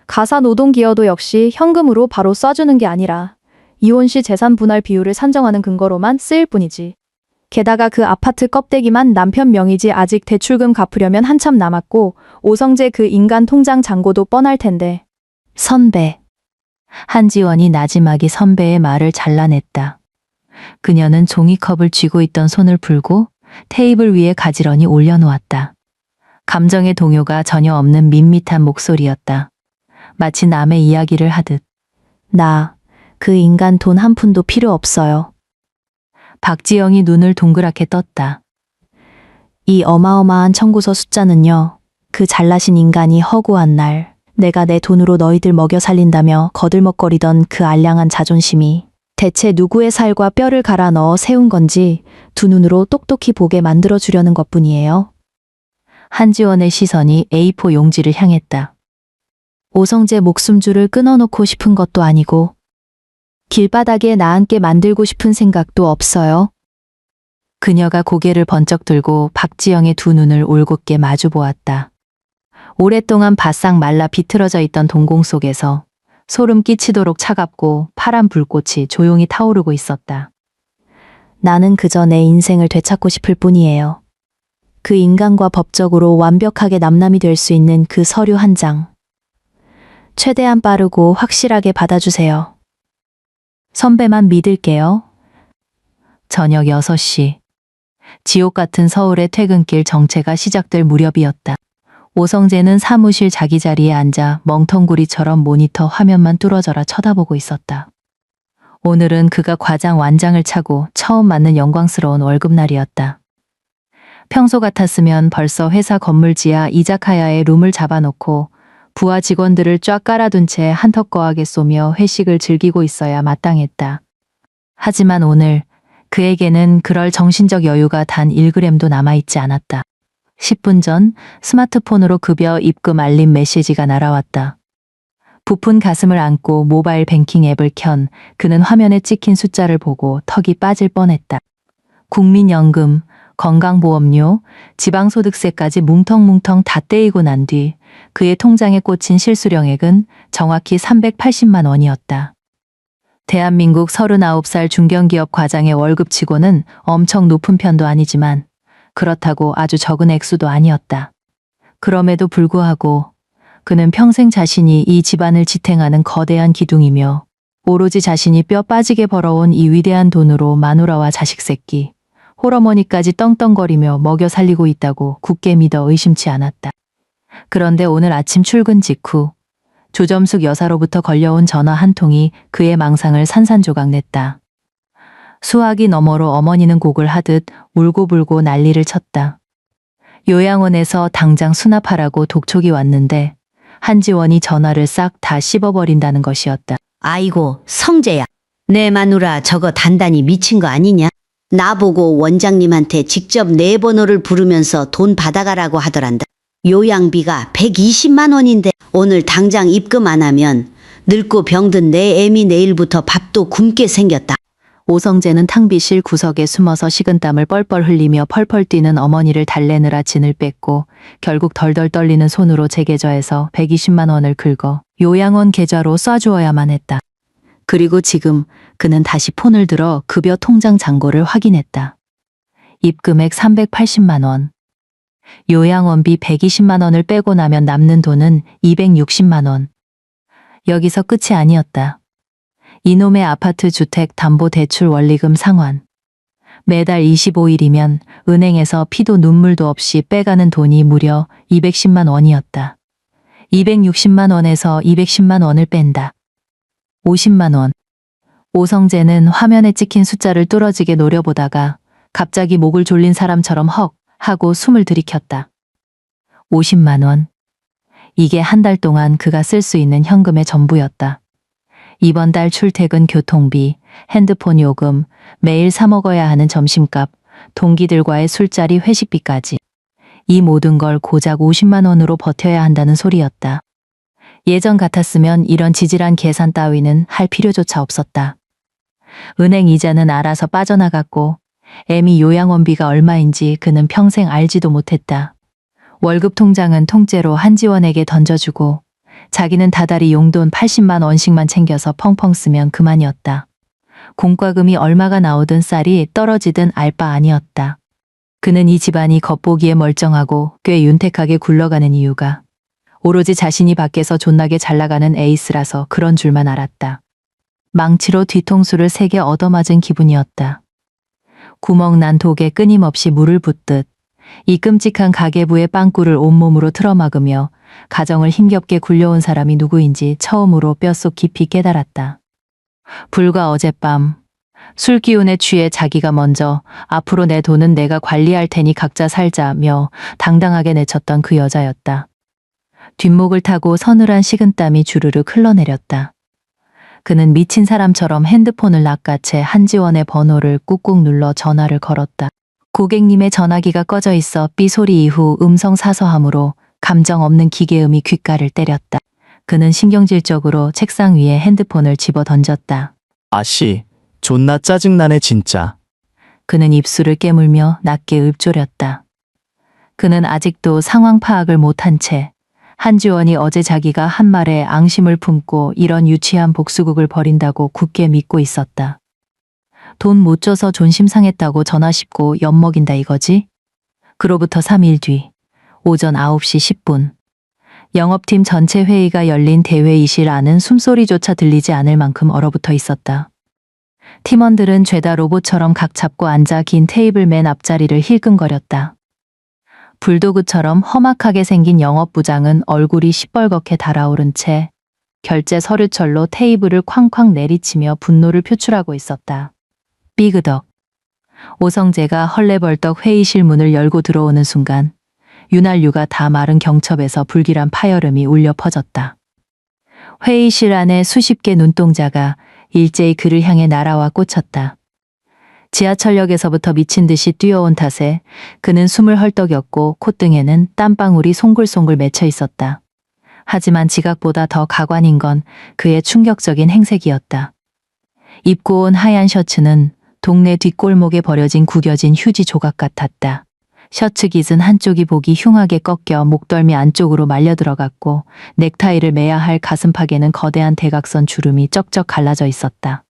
가사노동기여도 역시 현금으로 바로 쏴주는 게 아니라 이혼 시 재산 분할 비율을 산정하는 근거로만 쓰일 뿐이지. 게다가 그 아파트 껍데기만 남편 명의지 아직 대출금 갚으려면 한참 남았고 오성재 그 인간 통장 잔고도 뻔할 텐데. 선배. 한지원이 나지막이 선배의 말을 잘라냈다. 그녀는 종이컵을 쥐고 있던 손을 풀고 테이블 위에 가지런히 올려놓았다. 감정의 동요가 전혀 없는 밋밋한 목소리였다. 마치 남의 이야기를 하듯. 나 그 인간 돈 한 푼도 필요 없어요. 박지영이 눈을 동그랗게 떴다. 이 어마어마한 청구서 숫자는요. 그 잘나신 인간이 허구한 날 내가 내 돈으로 너희들 먹여 살린다며 거들먹거리던 그 알량한 자존심이 대체 누구의 살과 뼈를 갈아 넣어 세운 건지 두 눈으로 똑똑히 보게 만들어주려는 것뿐이에요. 한지원의 시선이 A4 용지를 향했다. 오성재 목숨줄을 끊어놓고 싶은 것도 아니고 길바닥에 나앉게 만들고 싶은 생각도 없어요. 그녀가 고개를 번쩍 들고 박지영의 두 눈을 올곧게 마주 보았다. 오랫동안 바싹 말라 비틀어져 있던 동공 속에서 소름 끼치도록 차갑고 파란 불꽃이 조용히 타오르고 있었다. 나는 그저 내 인생을 되찾고 싶을 뿐이에요. 그 인간과 법적으로 완벽하게 남남이 될 수 있는 그 서류 한 장. 최대한 빠르고 확실하게 받아주세요. 선배만 믿을게요. 저녁 6시. 지옥 같은 서울의 퇴근길 정체가 시작될 무렵이었다. 오성재는 사무실 자기 자리에 앉아 멍텅구리처럼 모니터 화면만 뚫어져라 쳐다보고 있었다. 오늘은 그가 과장 완장을 차고 처음 맞는 영광스러운 월급날이었다. 평소 같았으면 벌써 회사 건물 지하 이자카야에 룸을 잡아놓고 부하 직원들을 쫙 깔아둔 채 한턱거하게 쏘며 회식을 즐기고 있어야 마땅했다. 하지만 오늘 그에게는 그럴 정신적 여유가 단 1g도 남아있지 않았다. 10분 전 스마트폰으로 급여 입금 알림 메시지가 날아왔다. 부푼 가슴을 안고 모바일 뱅킹 앱을 켠 그는 화면에 찍힌 숫자를 보고 턱이 빠질 뻔했다. 국민연금, 건강보험료, 지방소득세까지 뭉텅뭉텅 다 떼이고 난 뒤 그의 통장에 꽂힌 실수령액은 정확히 380만 원이었다. 대한민국 39살 중견기업 과장의 월급치고는 엄청 높은 편도 아니지만 그렇다고 아주 적은 액수도 아니었다. 그럼에도 불구하고 그는 평생 자신이 이 집안을 지탱하는 거대한 기둥이며 오로지 자신이 뼈 빠지게 벌어온 이 위대한 돈으로 마누라와 자식 새끼, 홀어머니까지 떵떵거리며 먹여 살리고 있다고 굳게 믿어 의심치 않았다. 그런데 오늘 아침 출근 직후 조점숙 여사로부터 걸려온 전화 한 통이 그의 망상을 산산조각 냈다. 수화기 너머로 어머니는 곡을 하듯 울고불고 난리를 쳤다. 요양원에서 당장 수납하라고 독촉이 왔는데 한지원이 전화를 싹 다 씹어버린다는 것이었다. 아이고, 성재야. 내 마누라 저거 단단히 미친 거 아니냐? 나보고 원장님한테 직접 내 번호를 부르면서 돈 받아가라고 하더란다. 요양비가 120만 원인데 오늘 당장 입금 안 하면 늙고 병든 내 애미 내일부터 밥도 굶게 생겼다. 오성재는 탕비실 구석에 숨어서 식은땀을 뻘뻘 흘리며 펄펄 뛰는 어머니를 달래느라 진을 뺐고 결국 덜덜 떨리는 손으로 제 계좌에서 120만 원을 긁어 요양원 계좌로 쏴주어야만 했다. 그리고 지금 그는 다시 폰을 들어 급여 통장 잔고를 확인했다. 입금액 380만 원. 요양원비 120만 원을 빼고 나면 남는 돈은 260만 원. 여기서 끝이 아니었다. 이놈의 아파트 주택 담보 대출 원리금 상환. 매달 25일이면 은행에서 피도 눈물도 없이 빼가는 돈이 무려 210만 원이었다. 260만 원에서 210만 원을 뺀다. 50만 원. 오성재는 화면에 찍힌 숫자를 뚫어지게 노려보다가 갑자기 목을 졸린 사람처럼 헉 하고 숨을 들이켰다. 50만 원. 이게 한 달 동안 그가 쓸 수 있는 현금의 전부였다. 이번 달 출퇴근 교통비, 핸드폰 요금, 매일 사 먹어야 하는 점심값, 동기들과의 술자리 회식비까지. 이 모든 걸 고작 50만 원으로 버텨야 한다는 소리였다. 예전 같았으면 이런 지질한 계산 따위는 할 필요조차 없었다. 은행 이자는 알아서 빠져나갔고 애미 요양원비가 얼마인지 그는 평생 알지도 못했다. 월급 통장은 통째로 한지원에게 던져주고 자기는 다달이 용돈 80만 원씩만 챙겨서 펑펑 쓰면 그만이었다. 공과금이 얼마가 나오든 쌀이 떨어지든 알 바 아니었다. 그는 이 집안이 겉보기에 멀쩡하고 꽤 윤택하게 굴러가는 이유가 오로지 자신이 밖에서 존나게 잘나가는 에이스라서 그런 줄만 알았다. 망치로 뒤통수를 세게 얻어맞은 기분이었다. 구멍난 독에 끊임없이 물을 붓듯 이 끔찍한 가계부의 빵꾸를 온몸으로 틀어막으며 가정을 힘겹게 굴려온 사람이 누구인지 처음으로 뼛속 깊이 깨달았다. 불과 어젯밤 술 기운에 취해 자기가 먼저 앞으로 내 돈은 내가 관리할 테니 각자 살자며 당당하게 내쳤던 그 여자였다. 뒷목을 타고 서늘한 식은땀이 주르륵 흘러내렸다. 그는 미친 사람처럼 핸드폰을 낚아채 한지원의 번호를 꾹꾹 눌러 전화를 걸었다. 고객님의 전화기가 꺼져 있어 삐 소리 이후 음성 사서함으로 감정 없는 기계음이 귓가를 때렸다. 그는 신경질적으로 책상 위에 핸드폰을 집어 던졌다. 아씨, 존나 짜증나네 진짜. 그는 입술을 깨물며 낮게 읊조렸다. 그는 아직도 상황 파악을 못한 채 한지원이 어제 자기가 한 말에 앙심을 품고 이런 유치한 복수극을 벌인다고 굳게 믿고 있었다. 돈 못 줘서 존심 상했다고 전화 씹고 엿먹인다 이거지? 그로부터 3일 뒤 오전 9시 10분 영업팀 전체 회의가 열린 대회의실 안은 숨소리조차 들리지 않을 만큼 얼어붙어 있었다. 팀원들은 죄다 로봇처럼 각 잡고 앉아 긴 테이블 맨 앞자리를 힐끔거렸다. 불도그처럼 험악하게 생긴 영업부장은 얼굴이 시뻘겋게 달아오른 채 결제 서류철로 테이블을 쾅쾅 내리치며 분노를 표출하고 있었다. 삐그덕. 오성재가 헐레벌떡 회의실 문을 열고 들어오는 순간 윤활유가 다 마른 경첩에서 불길한 파열음이 울려 퍼졌다. 회의실 안에 수십 개 눈동자가 일제히 그를 향해 날아와 꽂혔다. 지하철역에서부터 미친 듯이 뛰어온 탓에 그는 숨을 헐떡였고 콧등에는 땀방울이 송글송글 맺혀 있었다. 하지만 지각보다 더 가관인 건 그의 충격적인 행색이었다. 입고 온 하얀 셔츠는 동네 뒷골목에 버려진 구겨진 휴지 조각 같았다. 셔츠 깃은 한쪽이 보기 흉하게 꺾여 목덜미 안쪽으로 말려 들어갔고 넥타이를 매야 할 가슴팍에는 거대한 대각선 주름이 쩍쩍 갈라져 있었다.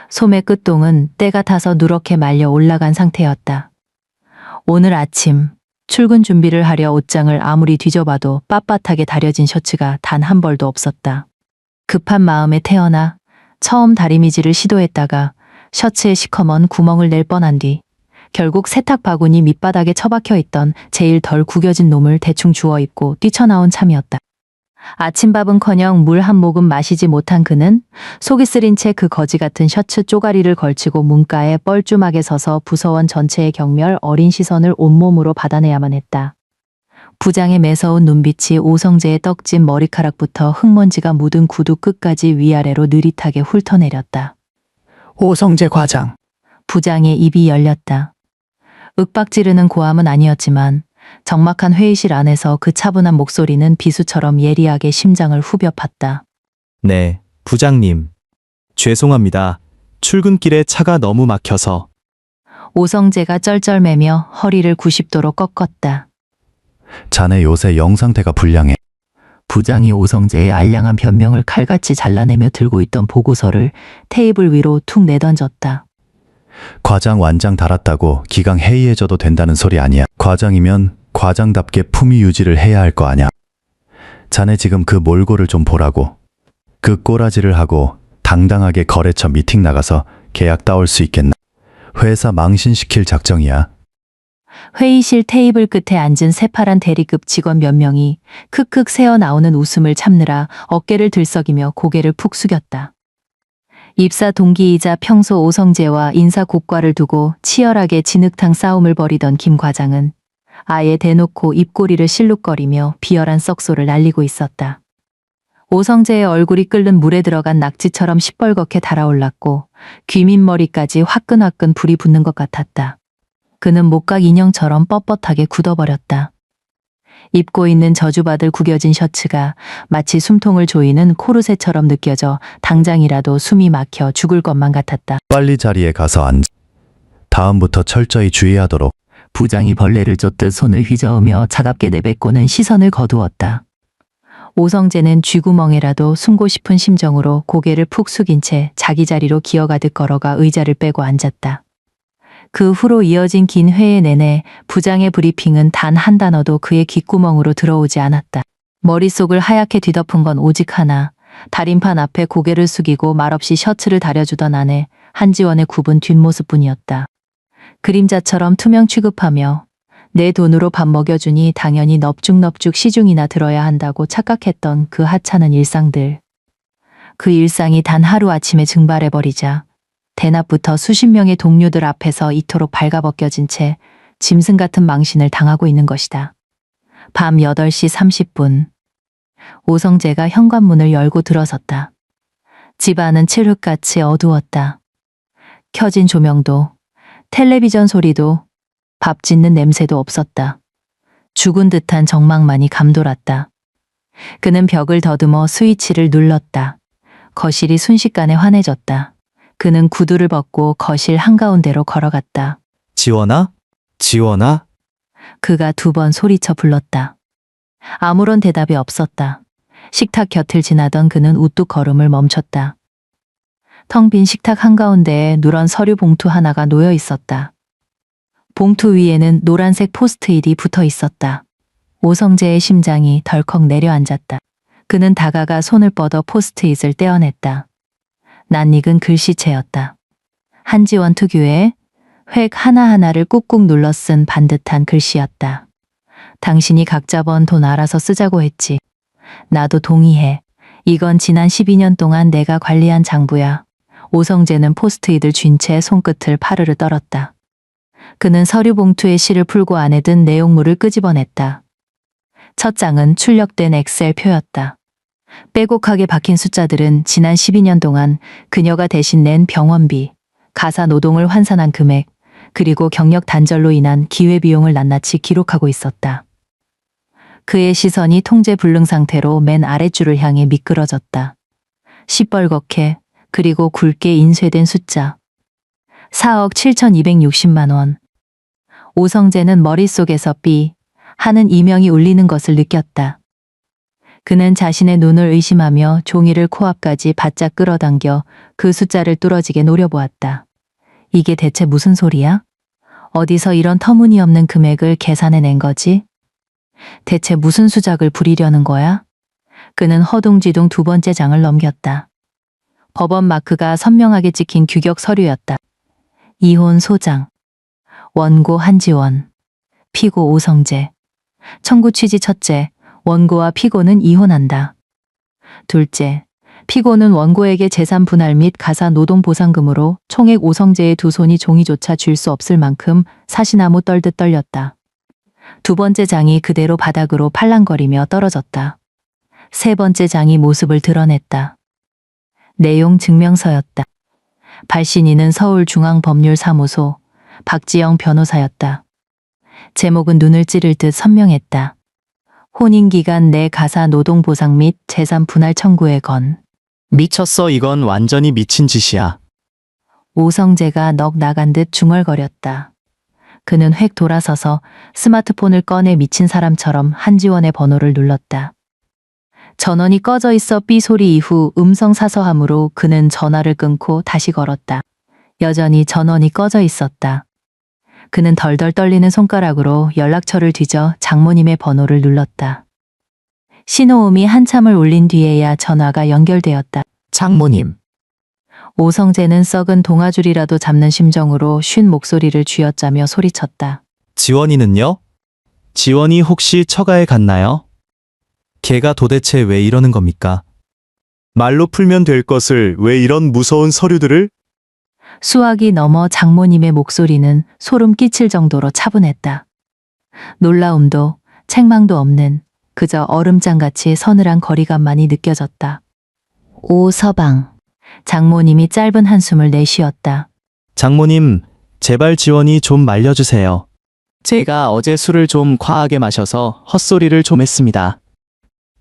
소매 끝동은 때가 타서 누렇게 말려 올라간 상태였다. 오늘 아침 출근 준비를 하려 옷장을 아무리 뒤져봐도 빳빳하게 다려진 셔츠가 단 한 벌도 없었다. 급한 마음에 태어나 처음 다리미질을 시도했다가 셔츠에 시커먼 구멍을 낼 뻔한 뒤 결국 세탁 바구니 밑바닥에 처박혀 있던 제일 덜 구겨진 놈을 대충 주워 입고 뛰쳐나온 참이었다. 아침밥은커녕 물 한 모금 마시지 못한 그는 속이 쓰린 채 그 거지 같은 셔츠 쪼가리를 걸치고 문가에 뻘쭘하게 서서 부서원 전체의 경멸 어린 시선을 온몸으로 받아내야만 했다. 부장의 매서운 눈빛이 오성재의 떡진 머리카락부터 흙먼지가 묻은 구두 끝까지 위아래로 느릿하게 훑어내렸다. 오성재 과장. 부장의 입이 열렸다. 윽박지르는 고함은 아니었지만 적막한 회의실 안에서 그 차분한 목소리는 비수처럼 예리하게 심장을 후벼 팠다. 네, 부장님. 죄송합니다. 출근길에 차가 너무 막혀서. 오성재가 쩔쩔매며 허리를 90도로 꺾었다. 자네 요새 영 상태가 불량해. 부장이 오성재의 알량한 변명을 칼같이 잘라내며 들고 있던 보고서를 테이블 위로 툭 내던졌다. 과장 완장 달았다고 기강 해이해져도 된다는 소리 아니야. 과장이면 과장답게 품위 유지를 해야 할 거 아냐. 자네 지금 그 몰골을 좀 보라고. 그 꼬라지를 하고 당당하게 거래처 미팅 나가서 계약 따올 수 있겠나. 회사 망신시킬 작정이야. 회의실 테이블 끝에 앉은 새파란 대리급 직원 몇 명이 크크 새어나오는 웃음을 참느라 어깨를 들썩이며 고개를 푹 숙였다. 입사 동기이자 평소 오성재와 인사 고과를 두고 치열하게 진흙탕 싸움을 벌이던 김 과장은 아예 대놓고 입꼬리를 실룩거리며 비열한 썩소를 날리고 있었다. 오성재의 얼굴이 끓는 물에 들어간 낙지처럼 시뻘겋게 달아올랐고 귀밑머리까지 화끈화끈 불이 붙는 것 같았다. 그는 목각 인형처럼 뻣뻣하게 굳어버렸다. 입고 있는 저주받을 구겨진 셔츠가 마치 숨통을 조이는 코르셋처럼 느껴져 당장이라도 숨이 막혀 죽을 것만 같았다. 빨리 자리에 가서 앉아. 다음부터 철저히 주의하도록. 부장이 벌레를 쫓듯 손을 휘저으며 차갑게 내뱉고는 시선을 거두었다. 오성재는 쥐구멍에라도 숨고 싶은 심정으로 고개를 푹 숙인 채 자기 자리로 기어가듯 걸어가 의자를 빼고 앉았다. 그 후로 이어진 긴 회의 내내 부장의 브리핑은 단 한 단어도 그의 귓구멍으로 들어오지 않았다. 머릿속을 하얗게 뒤덮은 건 오직 하나, 다림판 앞에 고개를 숙이고 말없이 셔츠를 다려주던 아내 한지원의 굽은 뒷모습뿐이었다. 그림자처럼 투명 취급하며 내 돈으로 밥 먹여주니 당연히 넙죽넙죽 시중이나 들어야 한다고 착각했던 그 하찮은 일상들. 그 일상이 단 하루아침에 증발해버리자 대낮부터 수십 명의 동료들 앞에서 이토록 발가벗겨진 채 짐승 같은 망신을 당하고 있는 것이다. 밤 8시 30분. 오성재가 현관문을 열고 들어섰다. 집안은 칠흑같이 어두웠다. 켜진 조명도, 텔레비전 소리도, 밥 짓는 냄새도 없었다. 죽은 듯한 정막만이 감돌았다. 그는 벽을 더듬어 스위치를 눌렀다. 거실이 순식간에 환해졌다. 그는 구두를 벗고 거실 한가운데로 걸어갔다. 지원아? 지원아? 그가 2번 소리쳐 불렀다. 아무런 대답이 없었다. 식탁 곁을 지나던 그는 우뚝 걸음을 멈췄다. 텅 빈 식탁 한가운데에 누런 서류 봉투 하나가 놓여 있었다. 봉투 위에는 노란색 포스트잇이 붙어 있었다. 오성재의 심장이 덜컥 내려앉았다. 그는 다가가 손을 뻗어 포스트잇을 떼어냈다. 낯익은 글씨체였다. 한지원 특유의 획 하나하나를 꾹꾹 눌러 쓴 반듯한 글씨였다. 당신이 각자 번 돈 알아서 쓰자고 했지. 나도 동의해. 이건 지난 12년 동안 내가 관리한 장부야. 오성재는 포스트잇을 쥔 채 손끝을 파르르 떨었다. 그는 서류 봉투에 실을 풀고 안에 든 내용물을 끄집어냈다. 첫 장은 출력된 엑셀 표였다. 빼곡하게 박힌 숫자들은 지난 12년 동안 그녀가 대신 낸 병원비, 가사 노동을 환산한 금액, 그리고 경력 단절로 인한 기회비용을 낱낱이 기록하고 있었다. 그의 시선이 통제 불능 상태로 맨 아랫줄을 향해 미끄러졌다. 시뻘겋게 그리고 굵게 인쇄된 숫자. 4억 7,260만 원. 오성재는 머릿속에서 삐 하는 이명이 울리는 것을 느꼈다. 그는 자신의 눈을 의심하며 종이를 코앞까지 바짝 끌어당겨 그 숫자를 뚫어지게 노려보았다. 이게 대체 무슨 소리야? 어디서 이런 터무니없는 금액을 계산해낸 거지? 대체 무슨 수작을 부리려는 거야? 그는 허둥지둥 2번째 장을 넘겼다. 법원 마크가 선명하게 찍힌 규격 서류였다. 이혼 소장. 원고 한지원. 피고 오성재. 청구 취지 첫째. 원고와 피고는 이혼한다. 둘째, 피고는 원고에게 재산 분할 및 가사 노동 보상금으로 총액 오성재의 두 손이 종이조차 쥘 수 없을 만큼 사시나무 떨듯 떨렸다. 두 번째 장이 그대로 바닥으로 팔랑거리며 떨어졌다. 세 번째 장이 모습을 드러냈다. 내용 증명서였다. 발신인은 서울중앙법률사무소 박지영 변호사였다. 제목은 눈을 찌를 듯 선명했다. 혼인기간 내 가사 노동보상 및 재산 분할 청구에 건. 미쳤어, 이건 완전히 미친 짓이야. 오성재가 넋 나간 듯 중얼거렸다. 그는 획 돌아서서 스마트폰을 꺼내 미친 사람처럼 한지원의 번호를 눌렀다. 전원이 꺼져 있어 삐 소리 이후 음성 사서함으로 그는 전화를 끊고 다시 걸었다. 여전히 전원이 꺼져 있었다. 그는 덜덜 떨리는 손가락으로 연락처를 뒤져 장모님의 번호를 눌렀다. 신호음이 한참을 울린 뒤에야 전화가 연결되었다. 장모님, 오성재는 썩은 동아줄이라도 잡는 심정으로 쉰 목소리를 쥐어짜며 소리쳤다. 지원이는요? 지원이 혹시 처가에 갔나요? 걔가 도대체 왜 이러는 겁니까? 말로 풀면 될 것을 왜 이런 무서운 서류들을? 수학이 넘어 장모님의 목소리는 소름 끼칠 정도로 차분했다. 놀라움도 책망도 없는 그저 얼음장같이 서늘한 거리감만이 느껴졌다. 오서방. 장모님이 짧은 한숨을 내쉬었다. 장모님, 제발 지원이 좀 말려주세요. 제가 어제 술을 좀 과하게 마셔서 헛소리를 좀 했습니다.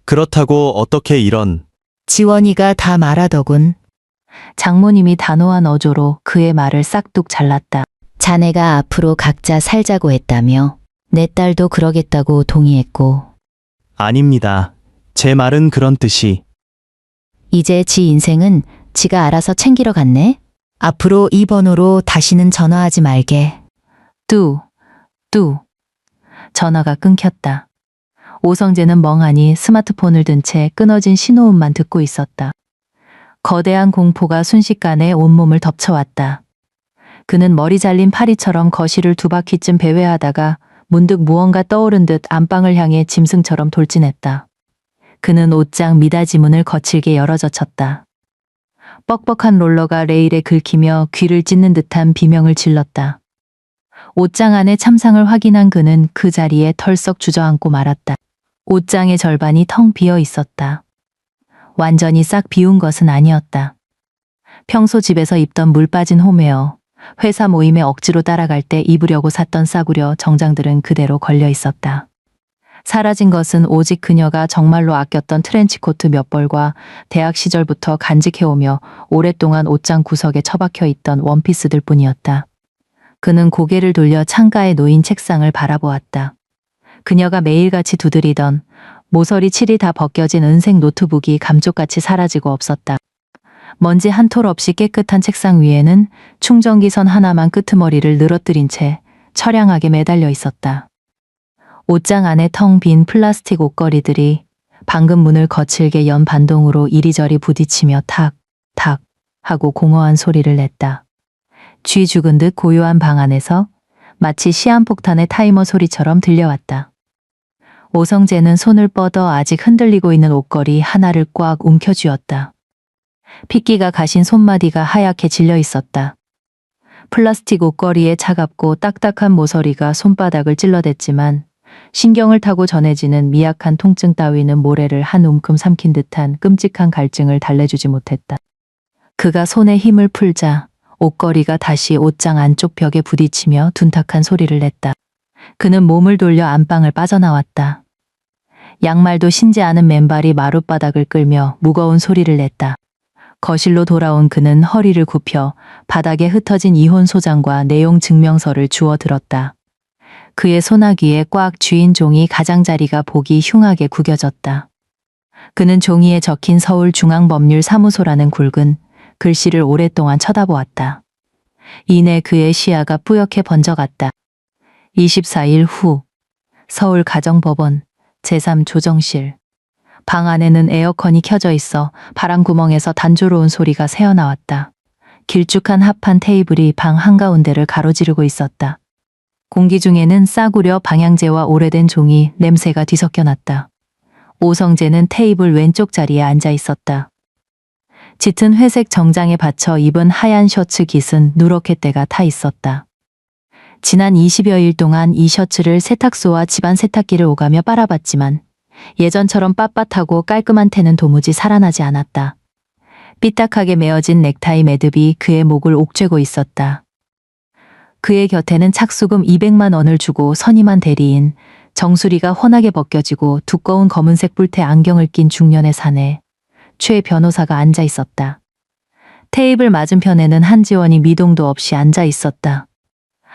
그렇다고 어떻게 이런... 지원이가 다 말하더군. 장모님이 단호한 어조로 그의 말을 싹둑 잘랐다. 자네가 앞으로 각자 살자고 했다며 내 딸도 그러겠다고 동의했고. 아닙니다. 제 말은 그런 뜻이... 이제 지 인생은 지가 알아서 챙기러 갔네. 앞으로 이 번호로 다시는 전화하지 말게. 뚜. 전화가 끊겼다. 오성재는 멍하니 스마트폰을 든 채 끊어진 신호음만 듣고 있었다. 거대한 공포가 순식간에 온몸을 덮쳐왔다. 그는 머리 잘린 파리처럼 거실을 두 바퀴쯤 배회하다가 문득 무언가 떠오른 듯 안방을 향해 짐승처럼 돌진했다. 그는 옷장 미닫이 문을 거칠게 열어젖혔다. 뻑뻑한 롤러가 레일에 긁히며 귀를 찢는 듯한 비명을 질렀다. 옷장 안의 참상을 확인한 그는 그 자리에 털썩 주저앉고 말았다. 옷장의 절반이 텅 비어 있었다. 완전히 싹 비운 것은 아니었다. 평소 집에서 입던 물 빠진 홈웨어, 회사 모임에 억지로 따라갈 때 입으려고 샀던 싸구려 정장들은 그대로 걸려 있었다. 사라진 것은 오직 그녀가 정말로 아꼈던 트렌치코트 몇 벌과 대학 시절부터 간직해오며 오랫동안 옷장 구석에 처박혀 있던 원피스들 뿐이었다. 그는 고개를 돌려 창가에 놓인 책상을 바라보았다. 그녀가 매일같이 두드리던 모서리 칠이 다 벗겨진 은색 노트북이 감쪽같이 사라지고 없었다. 먼지 한 톨 없이 깨끗한 책상 위에는 충전기 선 하나만 끄트머리를 늘어뜨린 채 처량하게 매달려 있었다. 옷장 안에 텅 빈 플라스틱 옷걸이들이 방금 문을 거칠게 연 반동으로 이리저리 부딪히며 탁, 탁 하고 공허한 소리를 냈다. 쥐 죽은 듯 고요한 방 안에서 마치 시한폭탄의 타이머 소리처럼 들려왔다. 오성재는 손을 뻗어 아직 흔들리고 있는 옷걸이 하나를 꽉 움켜쥐었다. 핏기가 가신 손마디가 하얗게 질려 있었다. 플라스틱 옷걸이의 차갑고 딱딱한 모서리가 손바닥을 찔러댔지만 신경을 타고 전해지는 미약한 통증 따위는 모래를 한 움큼 삼킨 듯한 끔찍한 갈증을 달래주지 못했다. 그가 손에 힘을 풀자 옷걸이가 다시 옷장 안쪽 벽에 부딪히며 둔탁한 소리를 냈다. 그는 몸을 돌려 안방을 빠져나왔다. 양말도 신지 않은 맨발이 마룻바닥을 끌며 무거운 소리를 냈다. 거실로 돌아온 그는 허리를 굽혀 바닥에 흩어진 이혼 소장과 내용 증명서를 주워 들었다. 그의 소나귀에 꽉 쥐인 종이 가장자리가 보기 흉하게 구겨졌다. 그는 종이에 적힌 서울중앙법률사무소라는 굵은 글씨를 오랫동안 쳐다보았다. 이내 그의 시야가 뿌옇게 번져갔다. 24일 후 서울가정법원 제3조정실. 방 안에는 에어컨이 켜져 있어 바람구멍에서 단조로운 소리가 새어나왔다. 길쭉한 합판 테이블이 방 한가운데를 가로지르고 있었다. 공기 중에는 싸구려 방향제와 오래된 종이 냄새가 뒤섞여 났다. 오성재는 테이블 왼쪽 자리에 앉아 있었다. 짙은 회색 정장에 받쳐 입은 하얀 셔츠 깃은 누렇게 때가 타 있었다. 지난 20여일 동안 이 셔츠를 세탁소와 집안 세탁기를 오가며 빨아봤지만 예전처럼 빳빳하고 깔끔한 태는 도무지 살아나지 않았다. 삐딱하게 메어진 넥타이 매듭이 그의 목을 옥죄고 있었다. 그의 곁에는 착수금 200만 원을 주고 선임한 대리인 정수리가 훤하게 벗겨지고 두꺼운 검은색 뿔테 안경을 낀 중년의 사내 최 변호사가 앉아 있었다. 테이블 맞은편에는 한지원이 미동도 없이 앉아 있었다.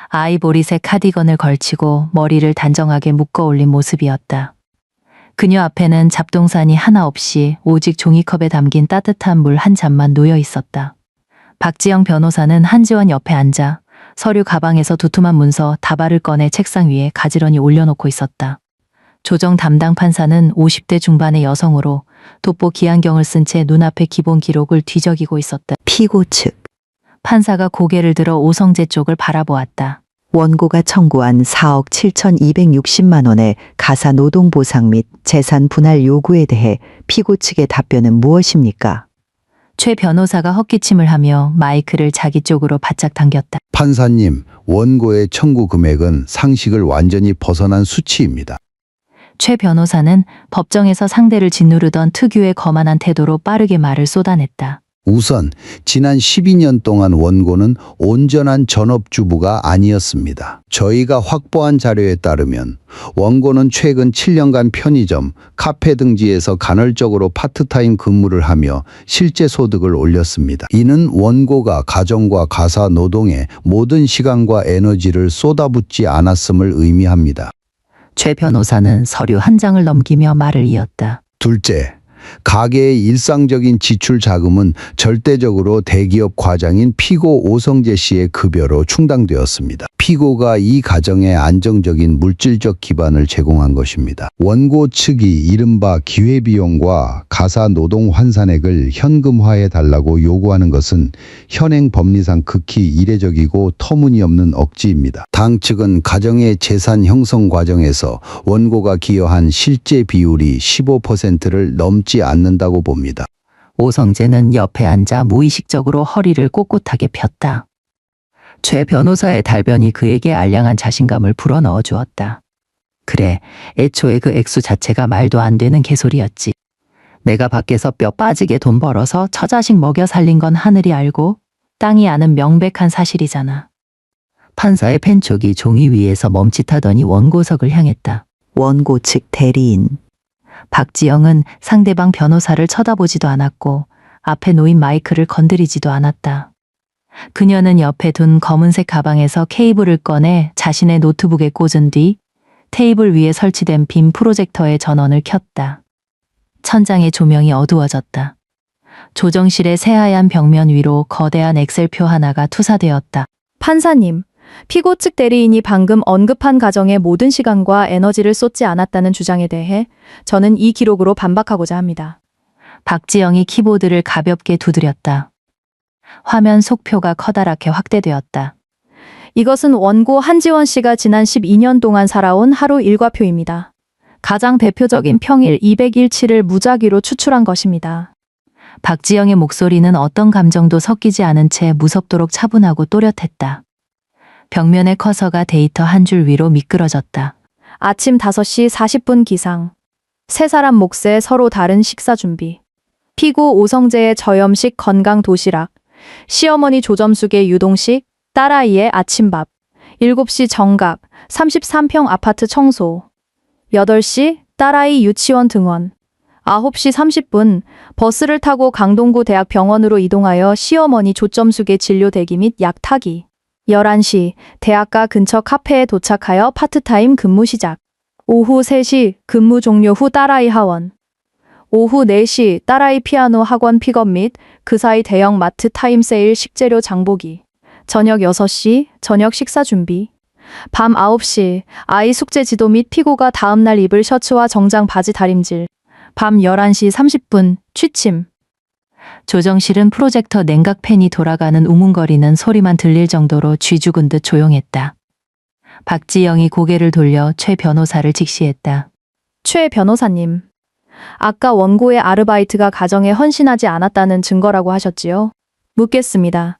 아이보리색 카디건을 걸치고 머리를 단정하게 묶어 올린 모습이었다. 그녀 앞에는 잡동사니 하나 없이 오직 종이컵에 담긴 따뜻한 물 한 잔만 놓여 있었다. 박지영 변호사는 한지원 옆에 앉아 서류 가방에서 두툼한 문서 다발을 꺼내 책상 위에 가지런히 올려놓고 있었다. 조정 담당 판사는 50대 중반의 여성으로 돋보 기안경을 쓴 채 눈앞에 기본 기록을 뒤적이고 있었다. 피고 측 판사가 고개를 들어 오성재 쪽을 바라보았다. 원고가 청구한 4억 7,260만 원의 가사 노동보상 및 재산 분할 요구에 대해 피고 측의 답변은 무엇입니까? 최 변호사가 헛기침을 하며 마이크를 자기 쪽으로 바짝 당겼다. 판사님, 원고의 청구 금액은 상식을 완전히 벗어난 수치입니다. 최 변호사는 법정에서 상대를 짓누르던 특유의 거만한 태도로 빠르게 말을 쏟아냈다. 우선 지난 12년 동안 원고는 온전한 전업주부가 아니었습니다. 저희가 확보한 자료에 따르면 원고는 최근 7년간 편의점, 카페 등지에서 간헐적으로 파트타임 근무를 하며 실제 소득을 올렸습니다. 이는 원고가 가정과 가사 노동에 모든 시간과 에너지를 쏟아붓지 않았음을 의미합니다. 최 변호사는 서류 한 장을 넘기며 말을 이었다. 둘째, 가계의 일상적인 지출 자금은 절대적으로 대기업 과장인 피고 오성재 씨의 급여로 충당되었습니다. 피고가 이 가정에 안정적인 물질적 기반을 제공한 것입니다. 원고 측이 이른바 기회비용과 가사 노동 환산액을 현금화해 달라고 요구하는 것은 현행 법리상 극히 이례적이고 터무니없는 억지입니다. 당 측은 가정의 재산 형성 과정에서 원고가 기여한 실제 비율이 15%를 넘지 않는다고 봅니다. 오성재는 옆에 앉아 무의식적으로 허리를 꼿꼿하게 폈다. 최 변호사의 달변이 그에게 알량한 자신감을 불어넣어 주었다. 그래, 애초에 그 액수 자체가 말도 안 되는 개소리였지. 내가 밖에서 뼈 빠지게 돈 벌어서 처자식 먹여 살린 건 하늘이 알고 땅이 아는 명백한 사실이잖아. 판사의 펜촉이 종이 위에서 멈칫하더니 원고석을 향했다. 원고 측 대리인 박지영은 상대방 변호사를 쳐다보지도 않았고 앞에 놓인 마이크를 건드리지도 않았다. 그녀는 옆에 둔 검은색 가방에서 케이블을 꺼내 자신의 노트북에 꽂은 뒤 테이블 위에 설치된 빔 프로젝터의 전원을 켰다. 천장의 조명이 어두워졌다. 조정실의 새하얀 벽면 위로 거대한 엑셀표 하나가 투사되었다. 판사님, 피고 측 대리인이 방금 언급한 가정에 모든 시간과 에너지를 쏟지 않았다는 주장에 대해 저는 이 기록으로 반박하고자 합니다. 박지영이 키보드를 가볍게 두드렸다. 화면 속표가 커다랗게 확대되었다. 이것은 원고 한지원 씨가 지난 12년 동안 살아온 하루 일과표입니다. 가장 대표적인 평일 201치를 무작위로 추출한 것입니다. 박지영의 목소리는 어떤 감정도 섞이지 않은 채 무섭도록 차분하고 또렷했다. 벽면의 커서가 데이터 한 줄 위로 미끄러졌다. 아침 5시 40분 기상. 세 사람 몫에 서로 다른 식사 준비. 피고 오성재의 저염식 건강 도시락. 시어머니 조점숙의 유동식, 딸아이의 아침밥. 7시 정각, 33평 아파트 청소. 8시 딸아이 유치원 등원. 9시 30분 버스를 타고 강동구 대학병원으로 이동하여 시어머니 조점숙의 진료 대기 및 약 타기. 11시 대학가 근처 카페에 도착하여 파트타임 근무 시작. 오후 3시 근무 종료 후 딸아이 하원. 오후 4시 딸아이 피아노 학원 픽업 및 그 사이 대형 마트 타임 세일 식재료 장보기. 저녁 6시 저녁 식사 준비. 밤 9시 아이 숙제 지도 및 피고가 다음날 입을 셔츠와 정장 바지 다림질. 밤 11시 30분 취침. 조정실은 프로젝터 냉각팬이 돌아가는 웅웅거리는 소리만 들릴 정도로 쥐 죽은 듯 조용했다. 박지영이 고개를 돌려 최 변호사를 직시했다. 최 변호사님, 아까 원고의 아르바이트가 가정에 헌신하지 않았다는 증거라고 하셨지요? 묻겠습니다.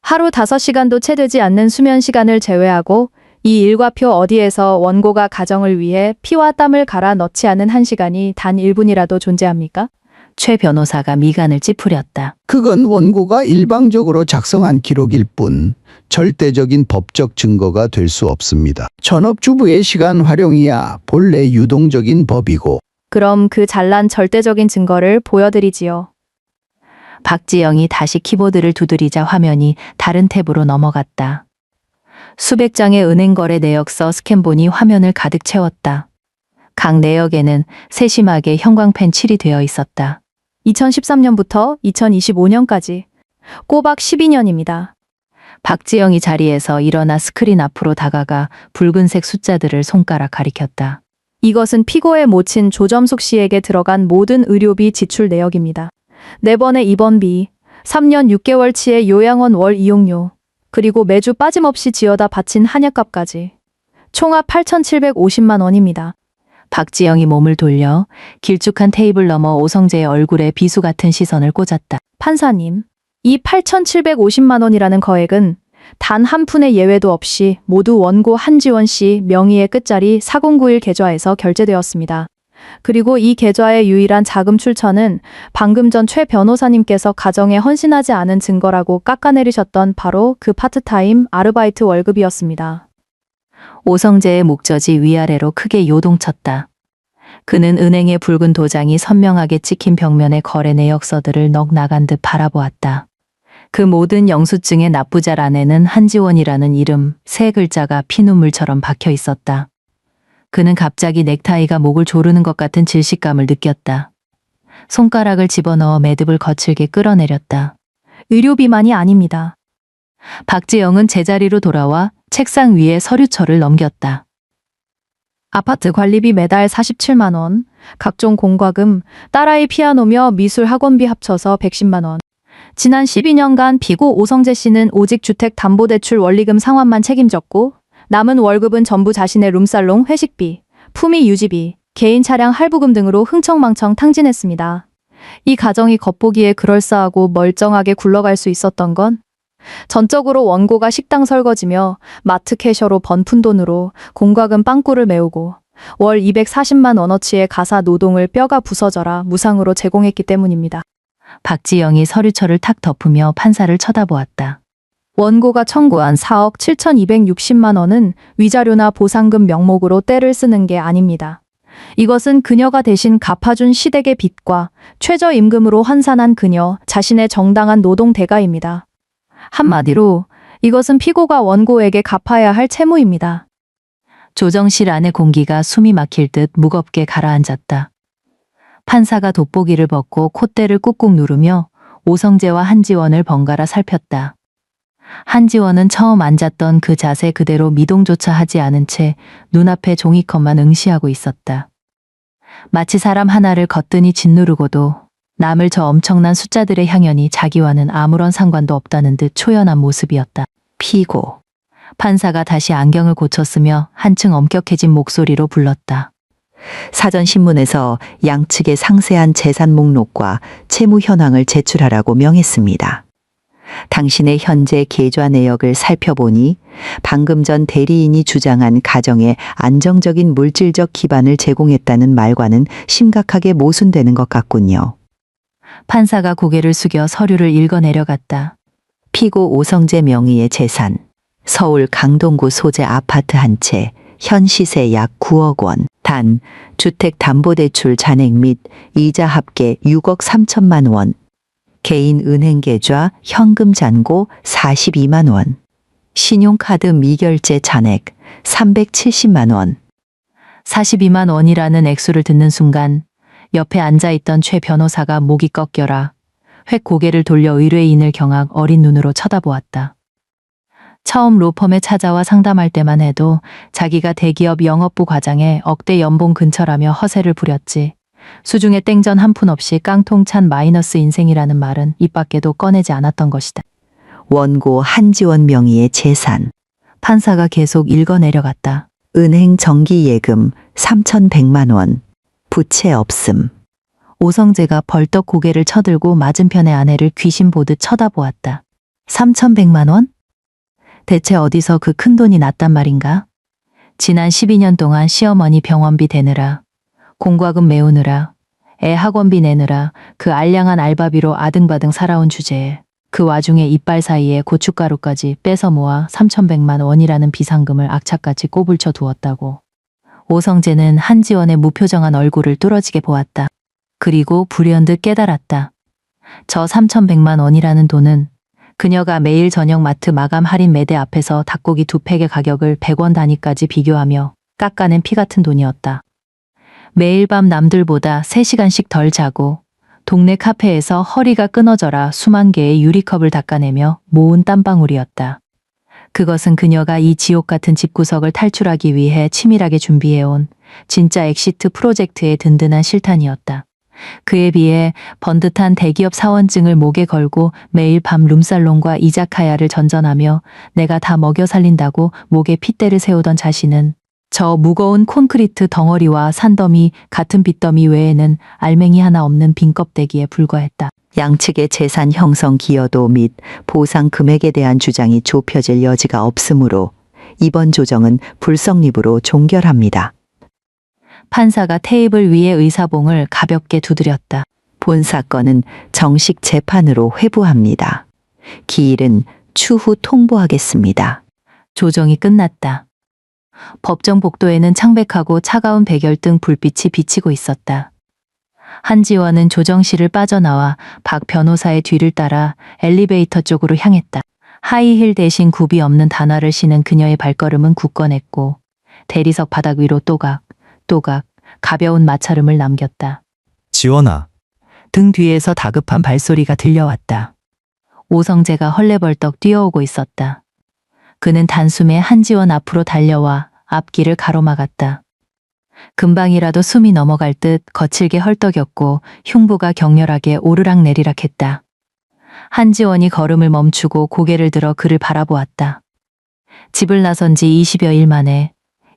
하루 5시간도 채 되지 않는 수면 시간을 제외하고 이 일과표 어디에서 원고가 가정을 위해 피와 땀을 갈아 넣지 않은 1시간이 단 1분이라도 존재합니까? 최 변호사가 미간을 찌푸렸다. 그건 원고가 일방적으로 작성한 기록일 뿐 절대적인 법적 증거가 될 수 없습니다. 전업주부의 시간 활용이야 본래 유동적인 법이고 그럼 그 잘난 절대적인 증거를 보여드리지요. 박지영이 다시 키보드를 두드리자 화면이 다른 탭으로 넘어갔다. 수백 장의 은행거래 내역서 스캔본이 화면을 가득 채웠다. 각 내역에는 세심하게 형광펜 칠이 되어 있었다. 2013년부터 2025년까지 꼬박 12년입니다. 박지영이 자리에서 일어나 스크린 앞으로 다가가 붉은색 숫자들을 손가락 가리켰다. 이것은 피고의 모친 조점숙 씨에게 들어간 모든 의료비 지출 내역입니다. 4번의 입원비, 3년 6개월치의 요양원 월 이용료, 그리고 매주 빠짐없이 지어다 바친 한약값까지. 총합 8,750만 원입니다. 박지영이 몸을 돌려 길쭉한 테이블 너머 오성재의 얼굴에 비수 같은 시선을 꽂았다. 판사님, 이 8,750만 원이라는 거액은 단 한 푼의 예외도 없이 모두 원고 한지원 씨 명의의 끝자리 4091 계좌에서 결제되었습니다. 그리고 이 계좌의 유일한 자금 출처는 방금 전 최 변호사님께서 가정에 헌신하지 않은 증거라고 깎아내리셨던 바로 그 파트타임 아르바이트 월급이었습니다. 오성재의 목젖이 위아래로 크게 요동쳤다. 그는 은행의 붉은 도장이 선명하게 찍힌 벽면의 거래 내역서들을 넋 나간 듯 바라보았다. 그 모든 영수증의 납부자란에는 한지원이라는 이름 3글자가 피눈물처럼 박혀 있었다. 그는 갑자기 넥타이가 목을 조르는 것 같은 질식감을 느꼈다. 손가락을 집어넣어 매듭을 거칠게 끌어내렸다. 의료비만이 아닙니다. 박지영은 제자리로 돌아와 책상 위에 서류철을 넘겼다. 아파트 관리비 매달 47만 원, 각종 공과금, 딸아이 피아노며 미술 학원비 합쳐서 110만 원. 지난 12년간 피고 오성재 씨는 오직 주택담보대출 원리금 상환만 책임졌고 남은 월급은 전부 자신의 룸살롱 회식비, 품위 유지비, 개인 차량 할부금 등으로 흥청망청 탕진했습니다. 이 가정이 겉보기에 그럴싸하고 멀쩡하게 굴러갈 수 있었던 건 전적으로 원고가 식당 설거지며 마트 캐셔로 번 푼돈으로 공과금 빵꾸를 메우고 월 240만 원어치의 가사 노동을 뼈가 부서져라 무상으로 제공했기 때문입니다. 박지영이 서류철을 탁 덮으며 판사를 쳐다보았다. 원고가 청구한 4억 7,260만 원은 위자료나 보상금 명목으로 떼를 쓰는 게 아닙니다. 이것은 그녀가 대신 갚아준 시댁의 빚과 최저임금으로 환산한 그녀 자신의 정당한 노동 대가입니다. 한마디로 이것은 피고가 원고에게 갚아야 할 채무입니다. 조정실 안의 공기가 숨이 막힐 듯 무겁게 가라앉았다. 판사가 돋보기를 벗고 콧대를 꾹꾹 누르며 오성재와 한지원을 번갈아 살폈다. 한지원은 처음 앉았던 그 자세 그대로 미동조차 하지 않은 채 눈앞에 종이컵만 응시하고 있었다. 마치 사람 하나를 거뜬히 짓누르고도 남을 저 엄청난 숫자들의 향연이 자기와는 아무런 상관도 없다는 듯 초연한 모습이었다. 피고. 판사가 다시 안경을 고쳤으며 한층 엄격해진 목소리로 불렀다. 사전신문에서 양측의 상세한 재산 목록과 채무 현황을 제출하라고 명했습니다. 당신의 현재 계좌 내역을 살펴보니 방금 전 대리인이 주장한 가정에 안정적인 물질적 기반을 제공했다는 말과는 심각하게 모순되는 것 같군요. 판사가 고개를 숙여 서류를 읽어 내려갔다. 피고 오성재 명의의 재산, 서울 강동구 소재 아파트 한 채, 현 시세 약 9억 원, 단, 주택담보대출 잔액 및 이자 합계 6억 3천만 원, 개인 은행계좌 현금 잔고 42만 원, 신용카드 미결제 잔액 370만 원. 42만 원이라는 액수를 듣는 순간 옆에 앉아있던 최 변호사가 목이 꺾여라 획 고개를 돌려 의뢰인을 경악 어린 눈으로 쳐다보았다. 처음 로펌에 찾아와 상담할 때만 해도 자기가 대기업 영업부 과장에 억대 연봉 근처라며 허세를 부렸지. 수중에 땡전 한 푼 없이 깡통 찬 마이너스 인생이라는 말은 입 밖에도 꺼내지 않았던 것이다. 원고 한지원 명의의 재산, 판사가 계속 읽어 내려갔다. 은행 정기예금 3,100만 원, 부채 없음. 오성재가 벌떡 고개를 쳐들고 맞은편의 아내를 귀신 보듯 쳐다보았다. 3,100만 원? 대체 어디서 그 큰 돈이 났단 말인가? 지난 12년 동안 시어머니 병원비 대느라, 공과금 메우느라, 애 학원비 내느라 그 알량한 알바비로 아등바등 살아온 주제에 그 와중에 이빨 사이에 고춧가루까지 빼서 모아 3,100만 원이라는 비상금을 악착같이 꼬불쳐 두었다고. 오성재는 한지원의 무표정한 얼굴을 뚫어지게 보았다. 그리고 불현듯 깨달았다. 저 3,100만 원이라는 돈은 그녀가 매일 저녁 마트 마감 할인 매대 앞에서 닭고기 2팩의 가격을 100원 단위까지 비교하며 깎아낸 피 같은 돈이었다. 매일 밤 남들보다 3시간씩 덜 자고 동네 카페에서 허리가 끊어져라 수만 개의 유리컵을 닦아내며 모은 땀방울이었다. 그것은 그녀가 이 지옥 같은 집구석을 탈출하기 위해 치밀하게 준비해온 진짜 엑시트 프로젝트의 든든한 실탄이었다. 그에 비해 번듯한 대기업 사원증을 목에 걸고 매일 밤 룸살롱과 이자카야를 전전하며 내가 다 먹여 살린다고 목에 핏대를 세우던 자신은 저 무거운 콘크리트 덩어리와 산더미 같은 빚더미 외에는 알맹이 하나 없는 빈 껍데기에 불과했다. 양측의 재산 형성 기여도 및 보상 금액에 대한 주장이 좁혀질 여지가 없으므로 이번 조정은 불성립으로 종결합니다. 판사가 테이블 위에 의사봉을 가볍게 두드렸다. 본 사건은 정식 재판으로 회부합니다. 기일은 추후 통보하겠습니다. 조정이 끝났다. 법정 복도에는 창백하고 차가운 백열등 불빛이 비치고 있었다. 한지원은 조정실을 빠져나와 박 변호사의 뒤를 따라 엘리베이터 쪽으로 향했다. 하이힐 대신 굽이 없는 단화를 신은 그녀의 발걸음은 굳건했고 대리석 바닥 위로 또각 또각 가벼운 마찰음을 남겼다. 지원아. 등 뒤에서 다급한 발소리가 들려왔다. 오성재가 헐레벌떡 뛰어오고 있었다. 그는 단숨에 한지원 앞으로 달려와 앞길을 가로막았다. 금방이라도 숨이 넘어갈 듯 거칠게 헐떡였고 흉부가 격렬하게 오르락내리락 했다. 한지원이 걸음을 멈추고 고개를 들어 그를 바라보았다. 집을 나선 지 20여일 만에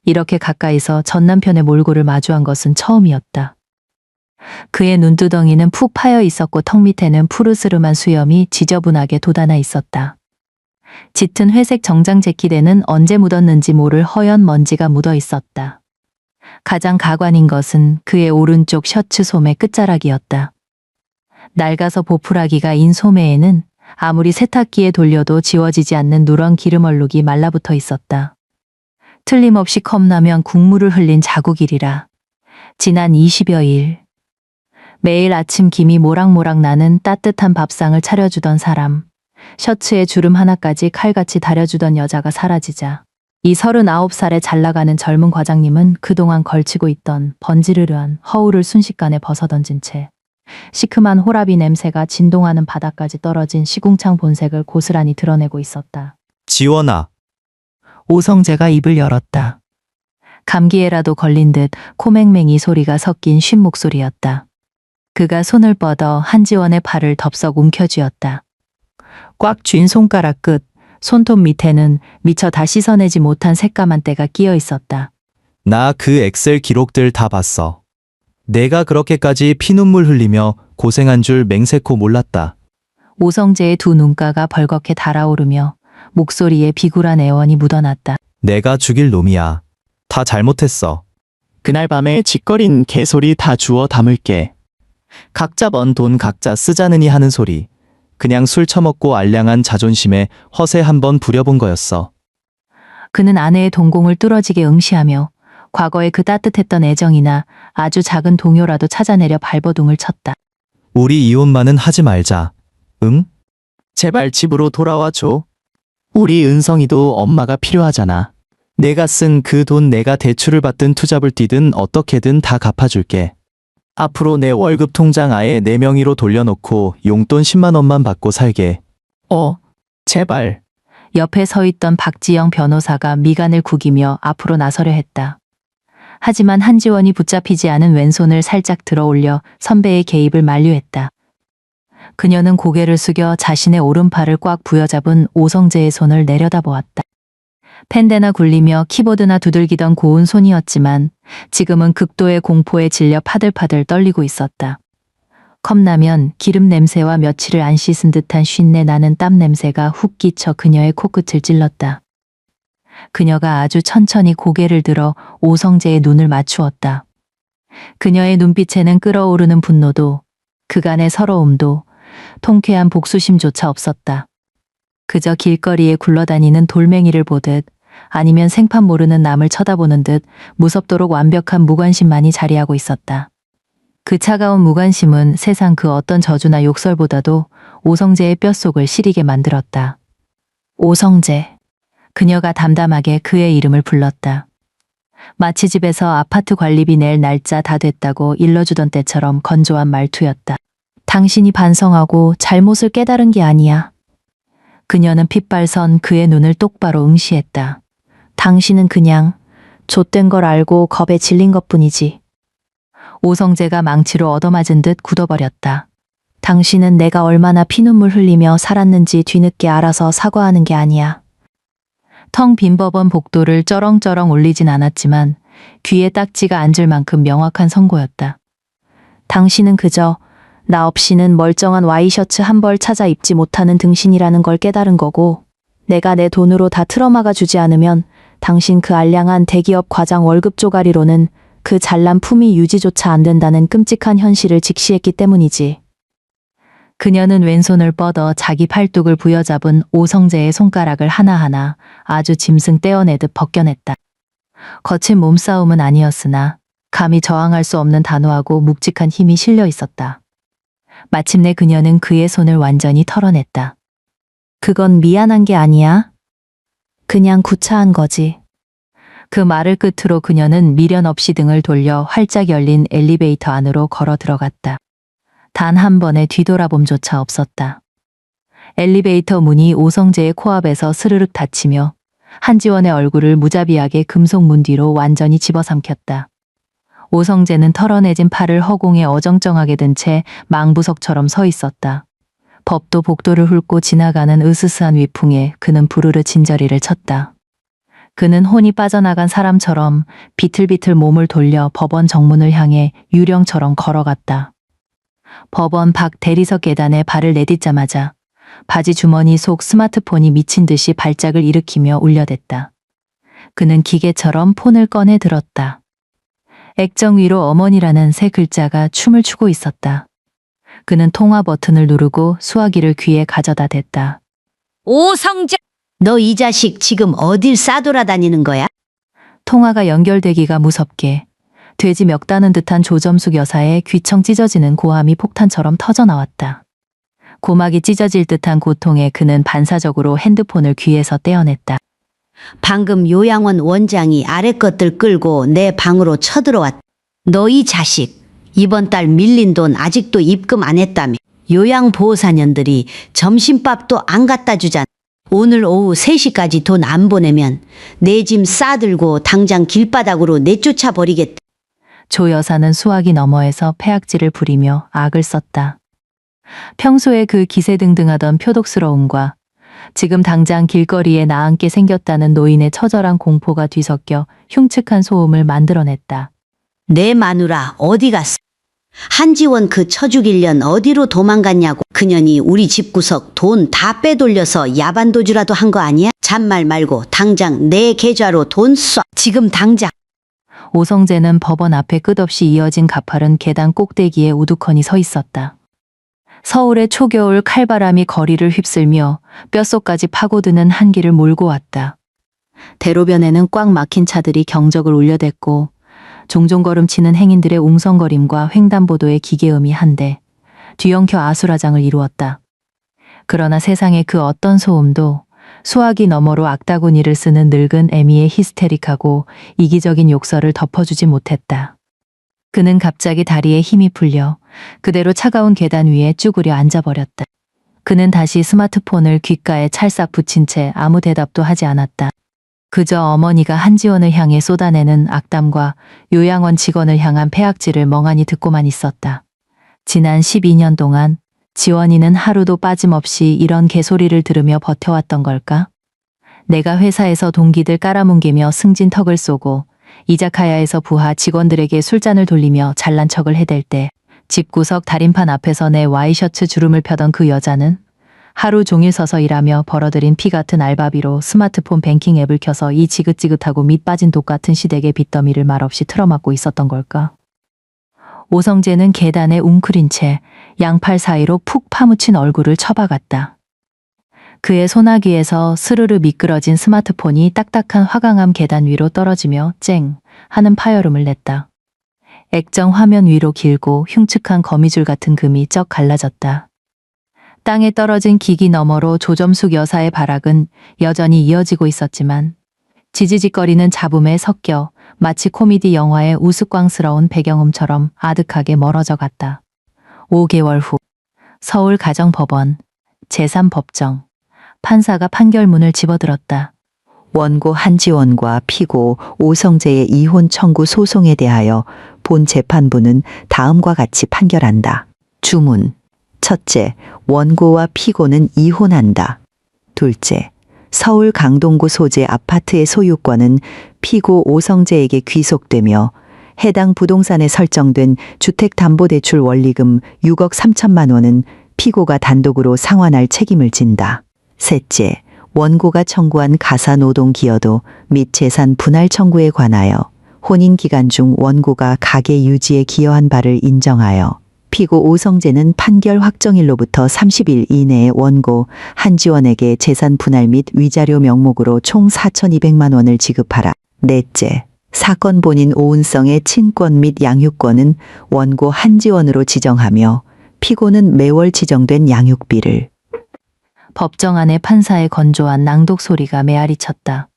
이렇게 가까이서 전 남편의 몰골을 마주한 것은 처음이었다. 그의 눈두덩이는 푹 파여 있었고 턱 밑에는 푸르스름한 수염이 지저분하게 돋아나 있었다. 짙은 회색 정장 재킷에는 언제 묻었는지 모를 허연 먼지가 묻어 있었다. 가장 가관인 것은 그의 오른쪽 셔츠 소매 끝자락이었다. 낡아서 보풀하기가 인 소매에는 아무리 세탁기에 돌려도 지워지지 않는 누런 기름 얼룩이 말라붙어 있었다. 틀림없이 컵라면 국물을 흘린 자국이리라. 지난 20여일. 매일 아침 김이 모락모락 나는 따뜻한 밥상을 차려주던 사람. 셔츠에 주름 하나까지 칼같이 다려주던 여자가 사라지자 이 39살에 잘나가는 젊은 과장님은 그동안 걸치고 있던 번지르르한 허울을 순식간에 벗어던진 채 시큼한 호라비 냄새가 진동하는 바닥까지 떨어진 시궁창 본색을 고스란히 드러내고 있었다. 지원아. 오성재가 입을 열었다. 감기에라도 걸린 듯 코맹맹이 소리가 섞인 쉰 목소리였다. 그가 손을 뻗어 한지원의 팔을 덥석 움켜쥐었다. 꽉 쥔 손가락 끝, 손톱 밑에는 미처 다 씻어내지 못한 새까만 때가 끼어 있었다. 나 그 엑셀 기록들 다 봤어. 내가 그렇게까지 피눈물 흘리며 고생한 줄 맹세코 몰랐다. 오성재의 두 눈가가 벌겋게 달아오르며 목소리에 비굴한 애원이 묻어났다. 내가 죽일 놈이야. 다 잘못했어. 그날 밤에 짓거린 개소리 다 주워 담을게. 각자 번 돈 각자 쓰자느니 하는 소리. 그냥 술 처먹고 알량한 자존심에 허세 한번 부려본 거였어. 그는 아내의 동공을 뚫어지게 응시하며 과거의 그 따뜻했던 애정이나 아주 작은 동요라도 찾아내려 발버둥을 쳤다. 우리 이혼만은 하지 말자. 응? 제발 집으로 돌아와 줘. 우리 은성이도 엄마가 필요하잖아. 내가 쓴 그 돈 내가 대출을 받든 투잡을 뛰든 어떻게든 다 갚아줄게. 앞으로 내 월급 통장 아예 내 명의로 돌려놓고 용돈 10만 원만 받고 살게. 제발. 옆에 서 있던 박지영 변호사가 미간을 구기며 앞으로 나서려 했다. 하지만 한지원이 붙잡히지 않은 왼손을 살짝 들어 올려 선배의 개입을 만류했다. 그녀는 고개를 숙여 자신의 오른팔을 꽉 부여잡은 오성재의 손을 내려다보았다. 펜대나 굴리며 키보드나 두들기던 고운 손이었지만 지금은 극도의 공포에 질려 파들파들 떨리고 있었다. 컵라면, 기름 냄새와 며칠을 안 씻은 듯한 쉰내 나는 땀 냄새가 훅 끼쳐 그녀의 코끝을 찔렀다. 그녀가 아주 천천히 고개를 들어 오성재의 눈을 맞추었다. 그녀의 눈빛에는 끓어오르는 분노도 그간의 서러움도 통쾌한 복수심조차 없었다. 그저 길거리에 굴러다니는 돌멩이를 보듯 아니면 생판 모르는 남을 쳐다보는 듯 무섭도록 완벽한 무관심만이 자리하고 있었다. 그 차가운 무관심은 세상 그 어떤 저주나 욕설보다도 오성재의 뼛속을 시리게 만들었다. 오성재. 그녀가 담담하게 그의 이름을 불렀다. 마치 집에서 아파트 관리비 낼 날짜 다 됐다고 일러주던 때처럼 건조한 말투였다. 당신이 반성하고 잘못을 깨달은 게 아니야. 그녀는 핏발선 그의 눈을 똑바로 응시했다. 당신은 그냥 좆된 걸 알고 겁에 질린 것뿐이지. 오성재가 망치로 얻어맞은 듯 굳어버렸다. 당신은 내가 얼마나 피눈물 흘리며 살았는지 뒤늦게 알아서 사과하는 게 아니야. 텅 빈 법원 복도를 쩌렁쩌렁 울리진 않았지만 귀에 딱지가 앉을 만큼 명확한 선고였다. 당신은 그저 나 없이는 멀쩡한 와이셔츠 한 벌 찾아 입지 못하는 등신이라는 걸 깨달은 거고, 내가 내 돈으로 다 틀어막아 주지 않으면 당신 그 알량한 대기업 과장 월급 쪼가리로는 그 잘난 품위 유지조차 안 된다는 끔찍한 현실을 직시했기 때문이지. 그녀는 왼손을 뻗어 자기 팔뚝을 부여잡은 오성재의 손가락을 하나하나 아주 짐승 떼어내듯 벗겨냈다. 거친 몸싸움은 아니었으나 감히 저항할 수 없는 단호하고 묵직한 힘이 실려 있었다. 마침내 그녀는 그의 손을 완전히 털어냈다. 그건 미안한 게 아니야. 그냥 구차한 거지. 그 말을 끝으로 그녀는 미련 없이 등을 돌려 활짝 열린 엘리베이터 안으로 걸어 들어갔다. 단 한 번의 뒤돌아봄조차 없었다. 엘리베이터 문이 오성재의 코앞에서 스르륵 닫히며 한지원의 얼굴을 무자비하게 금속 문 뒤로 완전히 집어삼켰다. 오성재는 털어내진 팔을 허공에 어정쩡하게 든 채 망부석처럼 서 있었다. 법도 복도를 훑고 지나가는 으스스한 위풍에 그는 부르르 진저리를 쳤다. 그는 혼이 빠져나간 사람처럼 비틀비틀 몸을 돌려 법원 정문을 향해 유령처럼 걸어갔다. 법원 밖 대리석 계단에 발을 내딛자마자 바지 주머니 속 스마트폰이 미친 듯이 발작을 일으키며 울려댔다. 그는 기계처럼 폰을 꺼내 들었다. 액정 위로 어머니라는 세 글자가 춤을 추고 있었다. 그는 통화 버튼을 누르고 수화기를 귀에 가져다 댔다. 오성재! 너 이 자식 지금 어딜 싸돌아다니는 거야? 통화가 연결되기가 무섭게 돼지 멱 다는 듯한 조점숙 여사의 귀청 찢어지는 고함이 폭탄처럼 터져나왔다. 고막이 찢어질 듯한 고통에 그는 반사적으로 핸드폰을 귀에서 떼어냈다. 방금 요양원 원장이 아래 것들 끌고 내 방으로 쳐들어왔. 너 이 자식, 이번 달 밀린 돈 아직도 입금 안 했다며. 요양보호사년들이 점심밥도 안 갖다 주잖아. 오늘 오후 3시까지 돈 안 보내면 내 짐 싸들고 당장 길바닥으로 내쫓아 버리겠다. 조 여사는 수화기 너머에서 패악질을 부리며 악을 썼다. 평소에 그 기세등등하던 표독스러움과 지금 당장 길거리에 나앉게 생겼다는 노인의 처절한 공포가 뒤섞여 흉측한 소음을 만들어냈다. 내 마누라 어디 갔어? 한지원 그 처죽일년 어디로 도망갔냐고. 그년이 우리 집구석 돈 다 빼돌려서 야반도주라도 한 거 아니야? 잔말 말고 당장 내 계좌로 돈 쏴. 지금 당장. 오성재는 법원 앞에 끝없이 이어진 가파른 계단 꼭대기에 우두커니 서 있었다. 서울의 초겨울 칼바람이 거리를 휩쓸며 뼛속까지 파고드는 한기를 몰고 왔다. 대로변에는 꽉 막힌 차들이 경적을 울려댔고 종종 걸음치는 행인들의 웅성거림과 횡단보도의 기계음이 한데 뒤엉켜 아수라장을 이루었다. 그러나 세상의 그 어떤 소음도 수화기 너머로 악다구니를 쓰는 늙은 애미의 히스테릭하고 이기적인 욕설을 덮어주지 못했다. 그는 갑자기 다리에 힘이 풀려 그대로 차가운 계단 위에 쭈그려 앉아버렸다. 그는 다시 스마트폰을 귓가에 찰싹 붙인 채 아무 대답도 하지 않았다. 그저 어머니가 한지원을 향해 쏟아내는 악담과 요양원 직원을 향한 패악질을 멍하니 듣고만 있었다. 지난 12년 동안 지원이는 하루도 빠짐없이 이런 개소리를 들으며 버텨왔던 걸까? 내가 회사에서 동기들 깔아뭉개며 승진 턱을 쏘고 이자카야에서 부하 직원들에게 술잔을 돌리며 잘난 척을 해댈 때 집구석 다림판 앞에서 내 와이셔츠 주름을 펴던 그 여자는 하루 종일 서서 일하며 벌어들인 피 같은 알바비로 스마트폰 뱅킹 앱을 켜서 이 지긋지긋하고 밑 빠진 독 같은 시댁의 빚더미를 말없이 틀어막고 있었던 걸까? 오성재는 계단에 웅크린 채 양팔 사이로 푹 파묻힌 얼굴을 처박았다. 그의 소나기에서 스르르 미끄러진 스마트폰이 딱딱한 화강암 계단 위로 떨어지며 쨍 하는 파열음을 냈다. 액정 화면 위로 길고 흉측한 거미줄 같은 금이 쩍 갈라졌다. 땅에 떨어진 기기 너머로 조점숙 여사의 발악은 여전히 이어지고 있었지만 지지직거리는 잡음에 섞여 마치 코미디 영화의 우스꽝스러운 배경음처럼 아득하게 멀어져 갔다. 5개월 후 서울 가정법원 제3법정 판사가 판결문을 집어들었다. 원고 한지원과 피고 오성재의 이혼 청구 소송에 대하여 본 재판부는 다음과 같이 판결한다. 주문. 첫째, 원고와 피고는 이혼한다. 둘째, 서울 강동구 소재 아파트의 소유권은 피고 오성재에게 귀속되며 해당 부동산에 설정된 주택담보대출 원리금 6억 3천만 원은 피고가 단독으로 상환할 책임을 진다. 셋째, 원고가 청구한 가사노동 기여도 및 재산 분할 청구에 관하여 혼인 기간 중 원고가 가계 유지에 기여한 바를 인정하여 피고 오성재는 판결 확정일로부터 30일 이내에 원고 한지원에게 재산 분할 및 위자료 명목으로 총 4,200만 원을 지급하라. 넷째, 사건 본인 오은성의 친권 및 양육권은 원고 한지원으로 지정하며 피고는 매월 지정된 양육비를. 법정 안에 판사의 건조한 낭독 소리가 메아리 쳤다.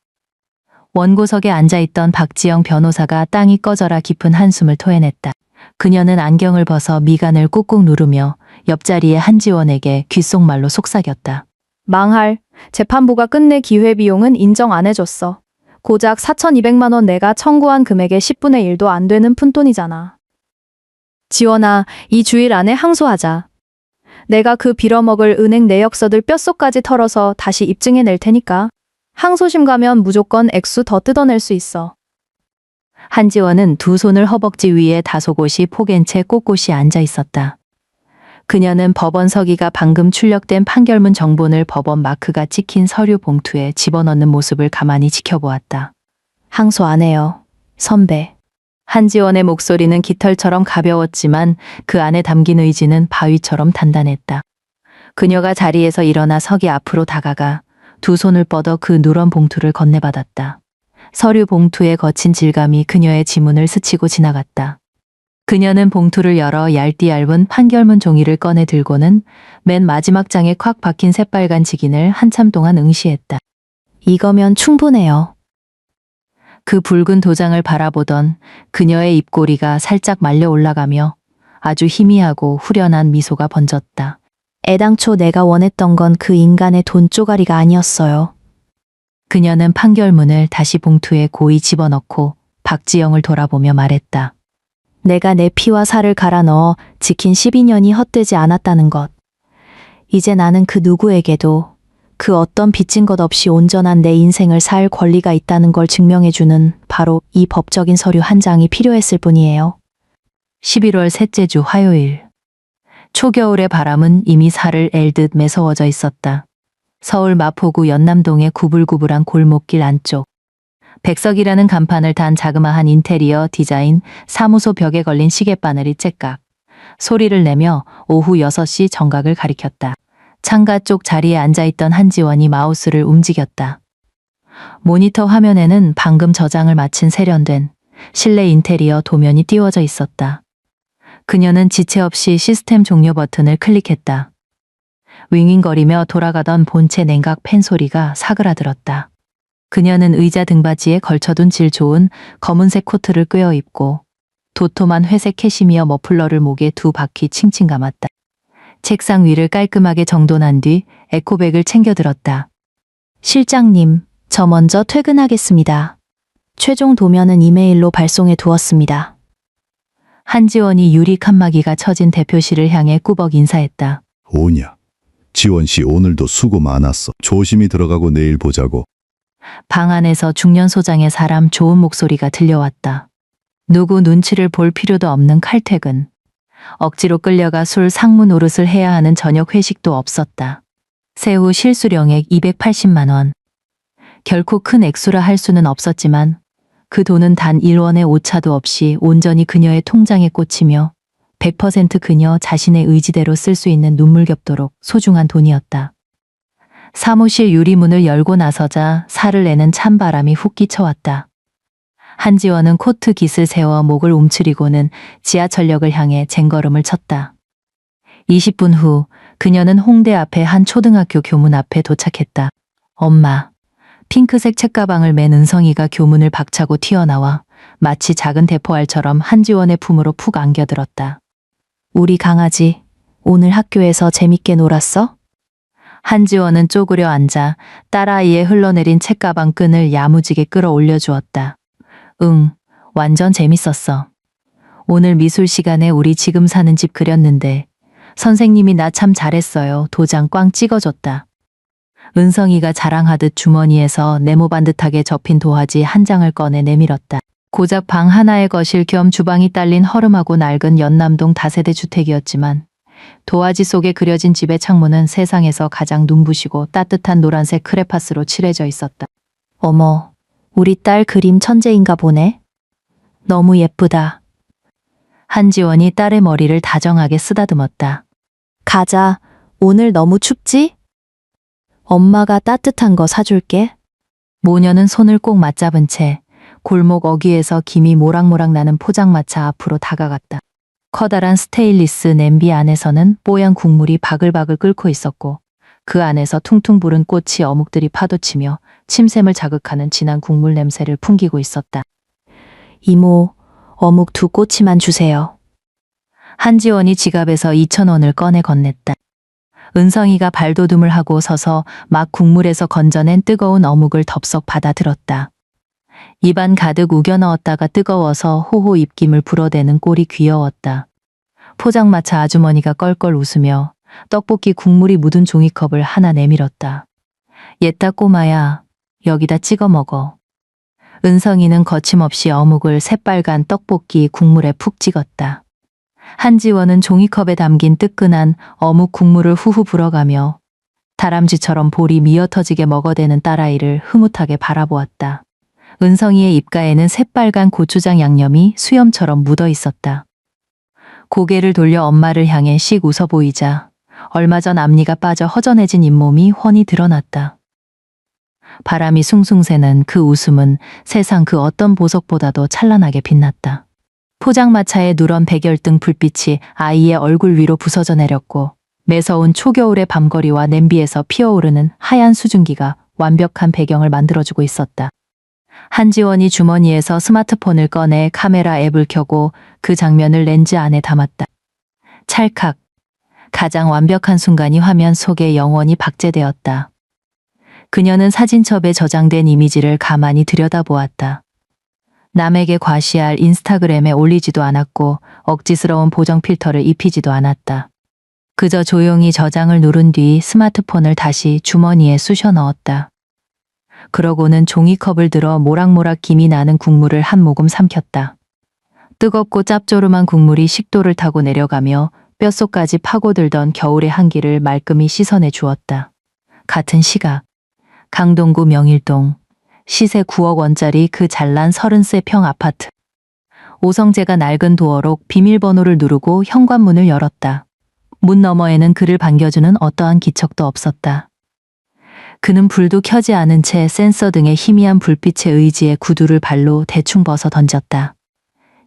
원고석에 앉아있던 박지영 변호사가 땅이 꺼져라 깊은 한숨을 토해냈다. 그녀는 안경을 벗어 미간을 꾹꾹 누르며 옆자리의 한지원에게 귓속말로 속삭였다. 망할. 재판부가 끝내 기회비용은 인정 안 해줬어. 고작 4,200만 원 내가 청구한 금액의 10분의 1도 안 되는 푼돈이잖아. 지원아, 이 주일 안에 항소하자. 내가 그 빌어먹을 은행 내역서들 뼛속까지 털어서 다시 입증해낼 테니까. 항소심 가면 무조건 액수 더 뜯어낼 수 있어. 한지원은 두 손을 허벅지 위에 다소곳이 포갠 채 꼿꼿이 앉아 있었다. 그녀는 법원 서기가 방금 출력된 판결문 정본을 법원 마크가 찍힌 서류 봉투에 집어넣는 모습을 가만히 지켜보았다. 항소 안 해요, 선배. 한지원의 목소리는 깃털처럼 가벼웠지만 그 안에 담긴 의지는 바위처럼 단단했다. 그녀가 자리에서 일어나 서기 앞으로 다가가 두 손을 뻗어 그 누런 봉투를 건네받았다. 서류 봉투의 거친 질감이 그녀의 지문을 스치고 지나갔다. 그녀는 봉투를 열어 얇디 얇은 판결문 종이를 꺼내 들고는 맨 마지막 장에 콱 박힌 새빨간 직인을 한참 동안 응시했다. 이거면 충분해요. 그 붉은 도장을 바라보던 그녀의 입꼬리가 살짝 말려 올라가며 아주 희미하고 후련한 미소가 번졌다. 애당초 내가 원했던 건 그 인간의 돈 쪼가리가 아니었어요. 그녀는 판결문을 다시 봉투에 고이 집어넣고 박지영을 돌아보며 말했다. 내가 내 피와 살을 갈아 넣어 지킨 12년이 헛되지 않았다는 것. 이제 나는 그 누구에게도 그 어떤 빚진 것 없이 온전한 내 인생을 살 권리가 있다는 걸 증명해주는 바로 이 법적인 서류 한 장이 필요했을 뿐이에요. 11월 셋째 주 화요일. 초겨울의 바람은 이미 살을 앨듯 매서워져 있었다. 서울 마포구 연남동의 구불구불한 골목길 안쪽. 백석이라는 간판을 단 자그마한 인테리어 디자인 사무소 벽에 걸린 시계바늘이 째깍 소리를 내며 오후 6시 정각을 가리켰다. 창가 쪽 자리에 앉아있던 한지원이 마우스를 움직였다. 모니터 화면에는 방금 저장을 마친 세련된 실내 인테리어 도면이 띄워져 있었다. 그녀는 지체 없이 시스템 종료 버튼을 클릭했다. 윙윙거리며 돌아가던 본체 냉각 팬 소리가 사그라들었다. 그녀는 의자 등받이에 걸쳐둔 질 좋은 검은색 코트를 꿰어 입고 도톰한 회색 캐시미어 머플러를 목에 두 바퀴 칭칭 감았다. 책상 위를 깔끔하게 정돈한 뒤 에코백을 챙겨 들었다. 실장님, 저 먼저 퇴근하겠습니다. 최종 도면은 이메일로 발송해 두었습니다. 한지원이 유리 칸막이가 쳐진 대표실을 향해 꾸벅 인사했다. 오냐. 지원 씨 오늘도 수고 많았어. 조심히 들어가고 내일 보자고. 방 안에서 중년 소장의 사람 좋은 목소리가 들려왔다. 누구 눈치를 볼 필요도 없는 칼퇴근. 억지로 끌려가 술 상무 노릇을 해야 하는 저녁 회식도 없었다. 세후 실수령액 280만 원. 결코 큰 액수라 할 수는 없었지만 그 돈은 단 1원의 오차도 없이 온전히 그녀의 통장에 꽂히며 100% 그녀 자신의 의지대로 쓸 수 있는 눈물겹도록 소중한 돈이었다. 사무실 유리문을 열고 나서자 살을 내는 찬바람이 훅 끼쳐왔다. 한지원은 코트 깃을 세워 목을 움츠리고는 지하철역을 향해 쟁걸음을 쳤다. 20분 후 그녀는 홍대 앞에 한 초등학교 교문 앞에 도착했다. 엄마. 핑크색 책가방을 맨 은성이가 교문을 박차고 튀어나와 마치 작은 대포알처럼 한지원의 품으로 푹 안겨들었다. 우리 강아지, 오늘 학교에서 재밌게 놀았어? 한지원은 쪼그려 앉아 딸아이의 흘러내린 책가방 끈을 야무지게 끌어올려 주었다. 응, 완전 재밌었어. 오늘 미술 시간에 우리 지금 사는 집 그렸는데 선생님이 나 참 잘했어요. 도장 꽝 찍어줬다. 은성이가 자랑하듯 주머니에서 네모반듯하게 접힌 도화지 한 장을 꺼내 내밀었다. 고작 방 하나의 거실 겸 주방이 딸린 허름하고 낡은 연남동 다세대 주택이었지만 도화지 속에 그려진 집의 창문은 세상에서 가장 눈부시고 따뜻한 노란색 크레파스로 칠해져 있었다. 어머, 우리 딸 그림 천재인가 보네. 너무 예쁘다. 한지원이 딸의 머리를 다정하게 쓰다듬었다. 가자, 오늘 너무 춥지? 엄마가 따뜻한 거 사줄게. 모녀는 손을 꼭 맞잡은 채 골목 어귀에서 김이 모락모락 나는 포장마차 앞으로 다가갔다. 커다란 스테인리스 냄비 안에서는 뽀얀 국물이 바글바글 끓고 있었고 그 안에서 퉁퉁 부른 꽃이 어묵들이 파도치며 침샘을 자극하는 진한 국물 냄새를 풍기고 있었다. 이모, 어묵 2꼬치만 주세요. 한지원이 지갑에서 2,000원을 꺼내 건넸다. 은성이가 발돋움을 하고 서서 막 국물에서 건져낸 뜨거운 어묵을 덥석 받아들었다. 입안 가득 우겨 넣었다가 뜨거워서 호호 입김을 불어대는 꼴이 귀여웠다. 포장마차 아주머니가 껄껄 웃으며 떡볶이 국물이 묻은 종이컵을 하나 내밀었다. 옛다 꼬마야, 여기다 찍어 먹어. 은성이는 거침없이 어묵을 새빨간 떡볶이 국물에 푹 찍었다. 한지원은 종이컵에 담긴 뜨끈한 어묵 국물을 후후 불어가며 다람쥐처럼 볼이 미어터지게 먹어대는 딸아이를 흐뭇하게 바라보았다. 은성이의 입가에는 새빨간 고추장 양념이 수염처럼 묻어 있었다. 고개를 돌려 엄마를 향해 씩 웃어 보이자 얼마 전 앞니가 빠져 허전해진 잇몸이 훤히 드러났다. 바람이 숭숭 새는 그 웃음은 세상 그 어떤 보석보다도 찬란하게 빛났다. 포장마차의 누런 백열등 불빛이 아이의 얼굴 위로 부서져 내렸고 매서운 초겨울의 밤거리와 냄비에서 피어오르는 하얀 수증기가 완벽한 배경을 만들어주고 있었다. 한지원이 주머니에서 스마트폰을 꺼내 카메라 앱을 켜고 그 장면을 렌즈 안에 담았다. 찰칵. 가장 완벽한 순간이 화면 속에 영원히 박제되었다. 그녀는 사진첩에 저장된 이미지를 가만히 들여다보았다. 남에게 과시할 인스타그램에 올리지도 않았고 억지스러운 보정 필터를 입히지도 않았다. 그저 조용히 저장을 누른 뒤 스마트폰을 다시 주머니에 쑤셔 넣었다. 그러고는 종이컵을 들어 모락모락 김이 나는 국물을 한 모금 삼켰다. 뜨겁고 짭조름한 국물이 식도를 타고 내려가며 뼛속까지 파고들던 겨울의 한기를 말끔히 씻어내 주었다. 같은 시각, 강동구 명일동, 시세 9억 원짜리 그 잘난 33평 아파트. 오성재가 낡은 도어록 비밀번호를 누르고 현관문을 열었다. 문 너머에는 그를 반겨주는 어떠한 기척도 없었다. 그는 불도 켜지 않은 채 센서 등의 희미한 불빛에 의지해 구두를 발로 대충 벗어 던졌다.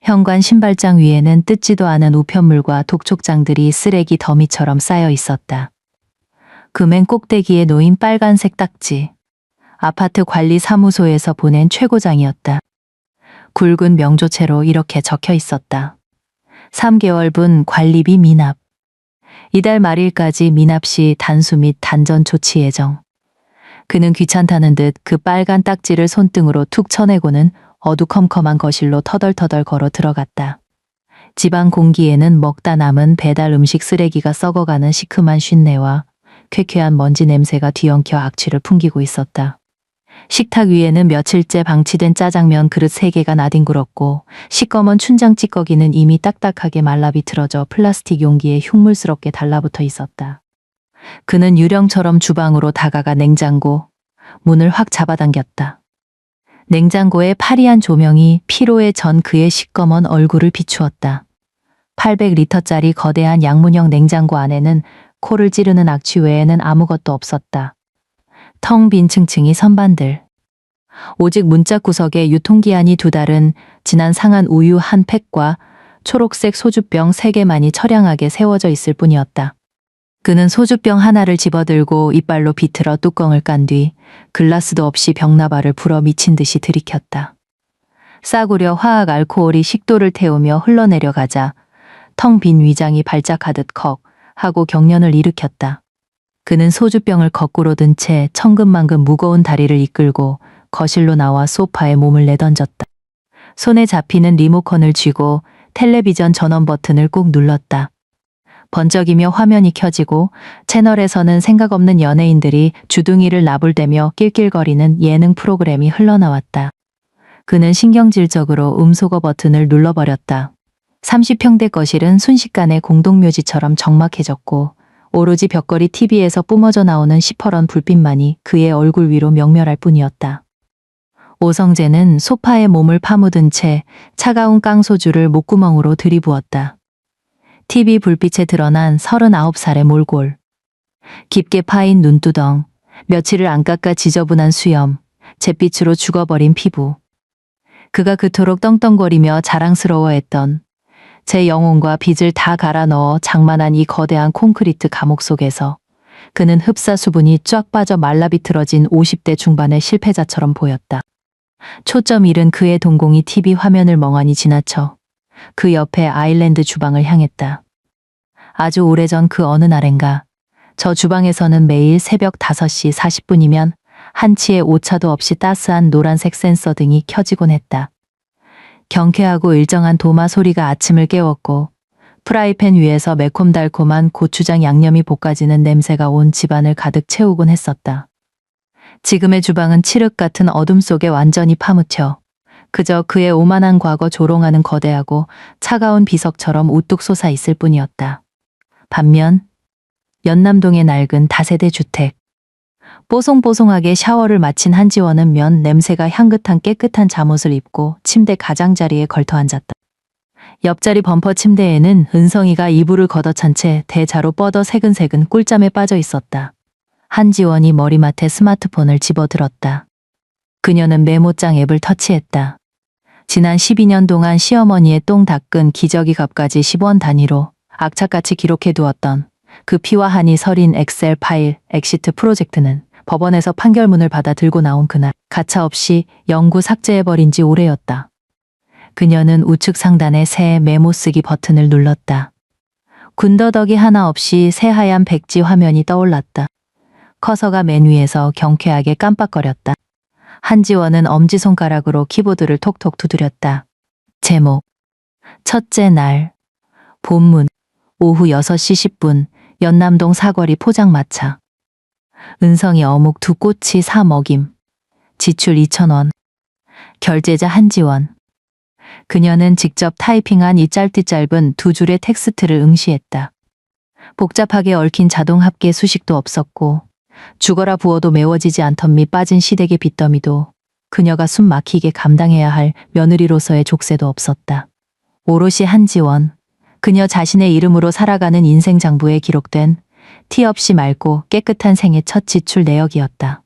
현관 신발장 위에는 뜯지도 않은 우편물과 독촉장들이 쓰레기 더미처럼 쌓여 있었다. 그 맨 꼭대기에 놓인 빨간색 딱지. 아파트 관리 사무소에서 보낸 최고장이었다. 굵은 명조체로 이렇게 적혀 있었다. 3개월분 관리비 미납. 이달 말일까지 미납 시 단수 및 단전 조치 예정. 그는 귀찮다는 듯 그 빨간 딱지를 손등으로 툭 쳐내고는 어두컴컴한 거실로 터덜터덜 걸어 들어갔다. 집안 공기에는 먹다 남은 배달 음식 쓰레기가 썩어가는 시큼한 쉰내와 쾌쾌한 먼지 냄새가 뒤엉켜 악취를 풍기고 있었다. 식탁 위에는 며칠째 방치된 짜장면 그릇 3개가 나뒹굴었고 시꺼먼 춘장 찌꺼기는 이미 딱딱하게 말라 비틀어져 플라스틱 용기에 흉물스럽게 달라붙어 있었다. 그는 유령처럼 주방으로 다가가 냉장고 문을 확 잡아당겼다. 냉장고의 파리한 조명이 피로에 전 그의 시꺼먼 얼굴을 비추었다. 800리터짜리 거대한 양문형 냉장고 안에는 코를 찌르는 악취 외에는 아무것도 없었다. 텅 빈 층층이 선반들. 오직 문짝 구석에 유통기한이 2달은 지난 상한 우유 한 팩과 초록색 소주병 3개만이 처량하게 세워져 있을 뿐이었다. 그는 소주병 하나를 집어들고 이빨로 비틀어 뚜껑을 깐 뒤 글라스도 없이 벽나발을 불어 미친 듯이 들이켰다. 싸구려 화학 알코올이 식도를 태우며 흘러내려가자 텅 빈 위장이 발작하듯 컥 하고 경련을 일으켰다. 그는 소주병을 거꾸로 든 채 천근만근 무거운 다리를 이끌고 거실로 나와 소파에 몸을 내던졌다. 손에 잡히는 리모컨을 쥐고 텔레비전 전원 버튼을 꾹 눌렀다. 번쩍이며 화면이 켜지고 채널에서는 생각 없는 연예인들이 주둥이를 나불대며 낄낄거리는 예능 프로그램이 흘러나왔다. 그는 신경질적으로 음소거 버튼을 눌러버렸다. 30평대 거실은 순식간에 공동묘지처럼 적막해졌고 오로지 벽걸이 TV에서 뿜어져 나오는 시퍼런 불빛만이 그의 얼굴 위로 명멸할 뿐이었다. 오성재는 소파에 몸을 파묻은 채 차가운 깡소주를 목구멍으로 들이부었다. TV 불빛에 드러난 39살의 몰골. 깊게 파인 눈두덩, 며칠을 안 깎아 지저분한 수염, 잿빛으로 죽어버린 피부. 그가 그토록 떵떵거리며 자랑스러워했던 제 영혼과 빚을 다 갈아 넣어 장만한 이 거대한 콘크리트 감옥 속에서 그는 흡사 수분이 쫙 빠져 말라 비틀어진 50대 중반의 실패자처럼 보였다. 초점 잃은 그의 동공이 TV 화면을 멍하니 지나쳐 그 옆에 아일랜드 주방을 향했다. 아주 오래전 그 어느 날엔가 저 주방에서는 매일 새벽 5시 40분이면 한치의 오차도 없이 따스한 노란색 센서 등이 켜지곤 했다. 경쾌하고 일정한 도마 소리가 아침을 깨웠고 프라이팬 위에서 매콤달콤한 고추장 양념이 볶아지는 냄새가 온 집안을 가득 채우곤 했었다. 지금의 주방은 칠흑 같은 어둠 속에 완전히 파묻혀 그저 그의 오만한 과거 조롱하는 거대하고 차가운 비석처럼 우뚝 솟아 있을 뿐이었다. 반면 연남동의 낡은 다세대 주택. 뽀송뽀송하게 샤워를 마친 한지원은 면 냄새가 향긋한 깨끗한 잠옷을 입고 침대 가장자리에 걸터 앉았다. 옆자리 범퍼 침대에는 은성이가 이불을 걷어찬 채 대자로 뻗어 새근새근 꿀잠에 빠져 있었다. 한지원이 머리맡에 스마트폰을 집어들었다. 그녀는 메모장 앱을 터치했다. 지난 12년 동안 시어머니의 똥 닦은 기저귀 값까지 10원 단위로 악착같이 기록해두었던 그 피와 한이 서린 엑셀 파일 엑시트 프로젝트는 법원에서 판결문을 받아 들고 나온 그날 가차없이 영구 삭제해버린 지 오래였다. 그녀는 우측 상단의 새 메모 쓰기 버튼을 눌렀다. 군더더기 하나 없이 새하얀 백지 화면이 떠올랐다. 커서가 맨 위에서 경쾌하게 깜빡거렸다. 한지원은 엄지손가락으로 키보드를 톡톡 두드렸다. 제목. 첫째 날. 본문. 오후 6시 10분. 연남동 사거리 포장마차. 은성이 어묵 2꼬치 사 먹임. 지출 2,000원. 결제자 한지원. 그녀는 직접 타이핑한 이 짧디짧은 2줄의 텍스트를 응시했다. 복잡하게 얽힌 자동 합계 수식도 없었고 죽어라 부어도 메워지지 않던 미 빠진 시댁의 빚더미도 그녀가 숨 막히게 감당해야 할 며느리로서의 족쇄도 없었다. 오롯이 한지원. 그녀 자신의 이름으로 살아가는 인생 장부에 기록된 티 없이 맑고 깨끗한 생의 첫 지출 내역이었다.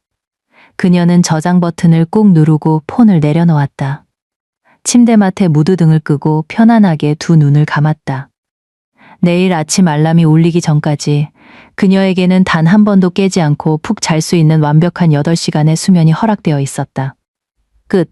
그녀는 저장 버튼을 꾹 누르고 폰을 내려놓았다. 침대맡에 무드등을 끄고 편안하게 두 눈을 감았다. 내일 아침 알람이 울리기 전까지 그녀에게는 단 한 번도 깨지 않고 푹 잘 수 있는 완벽한 8시간의 수면이 허락되어 있었다. 끝.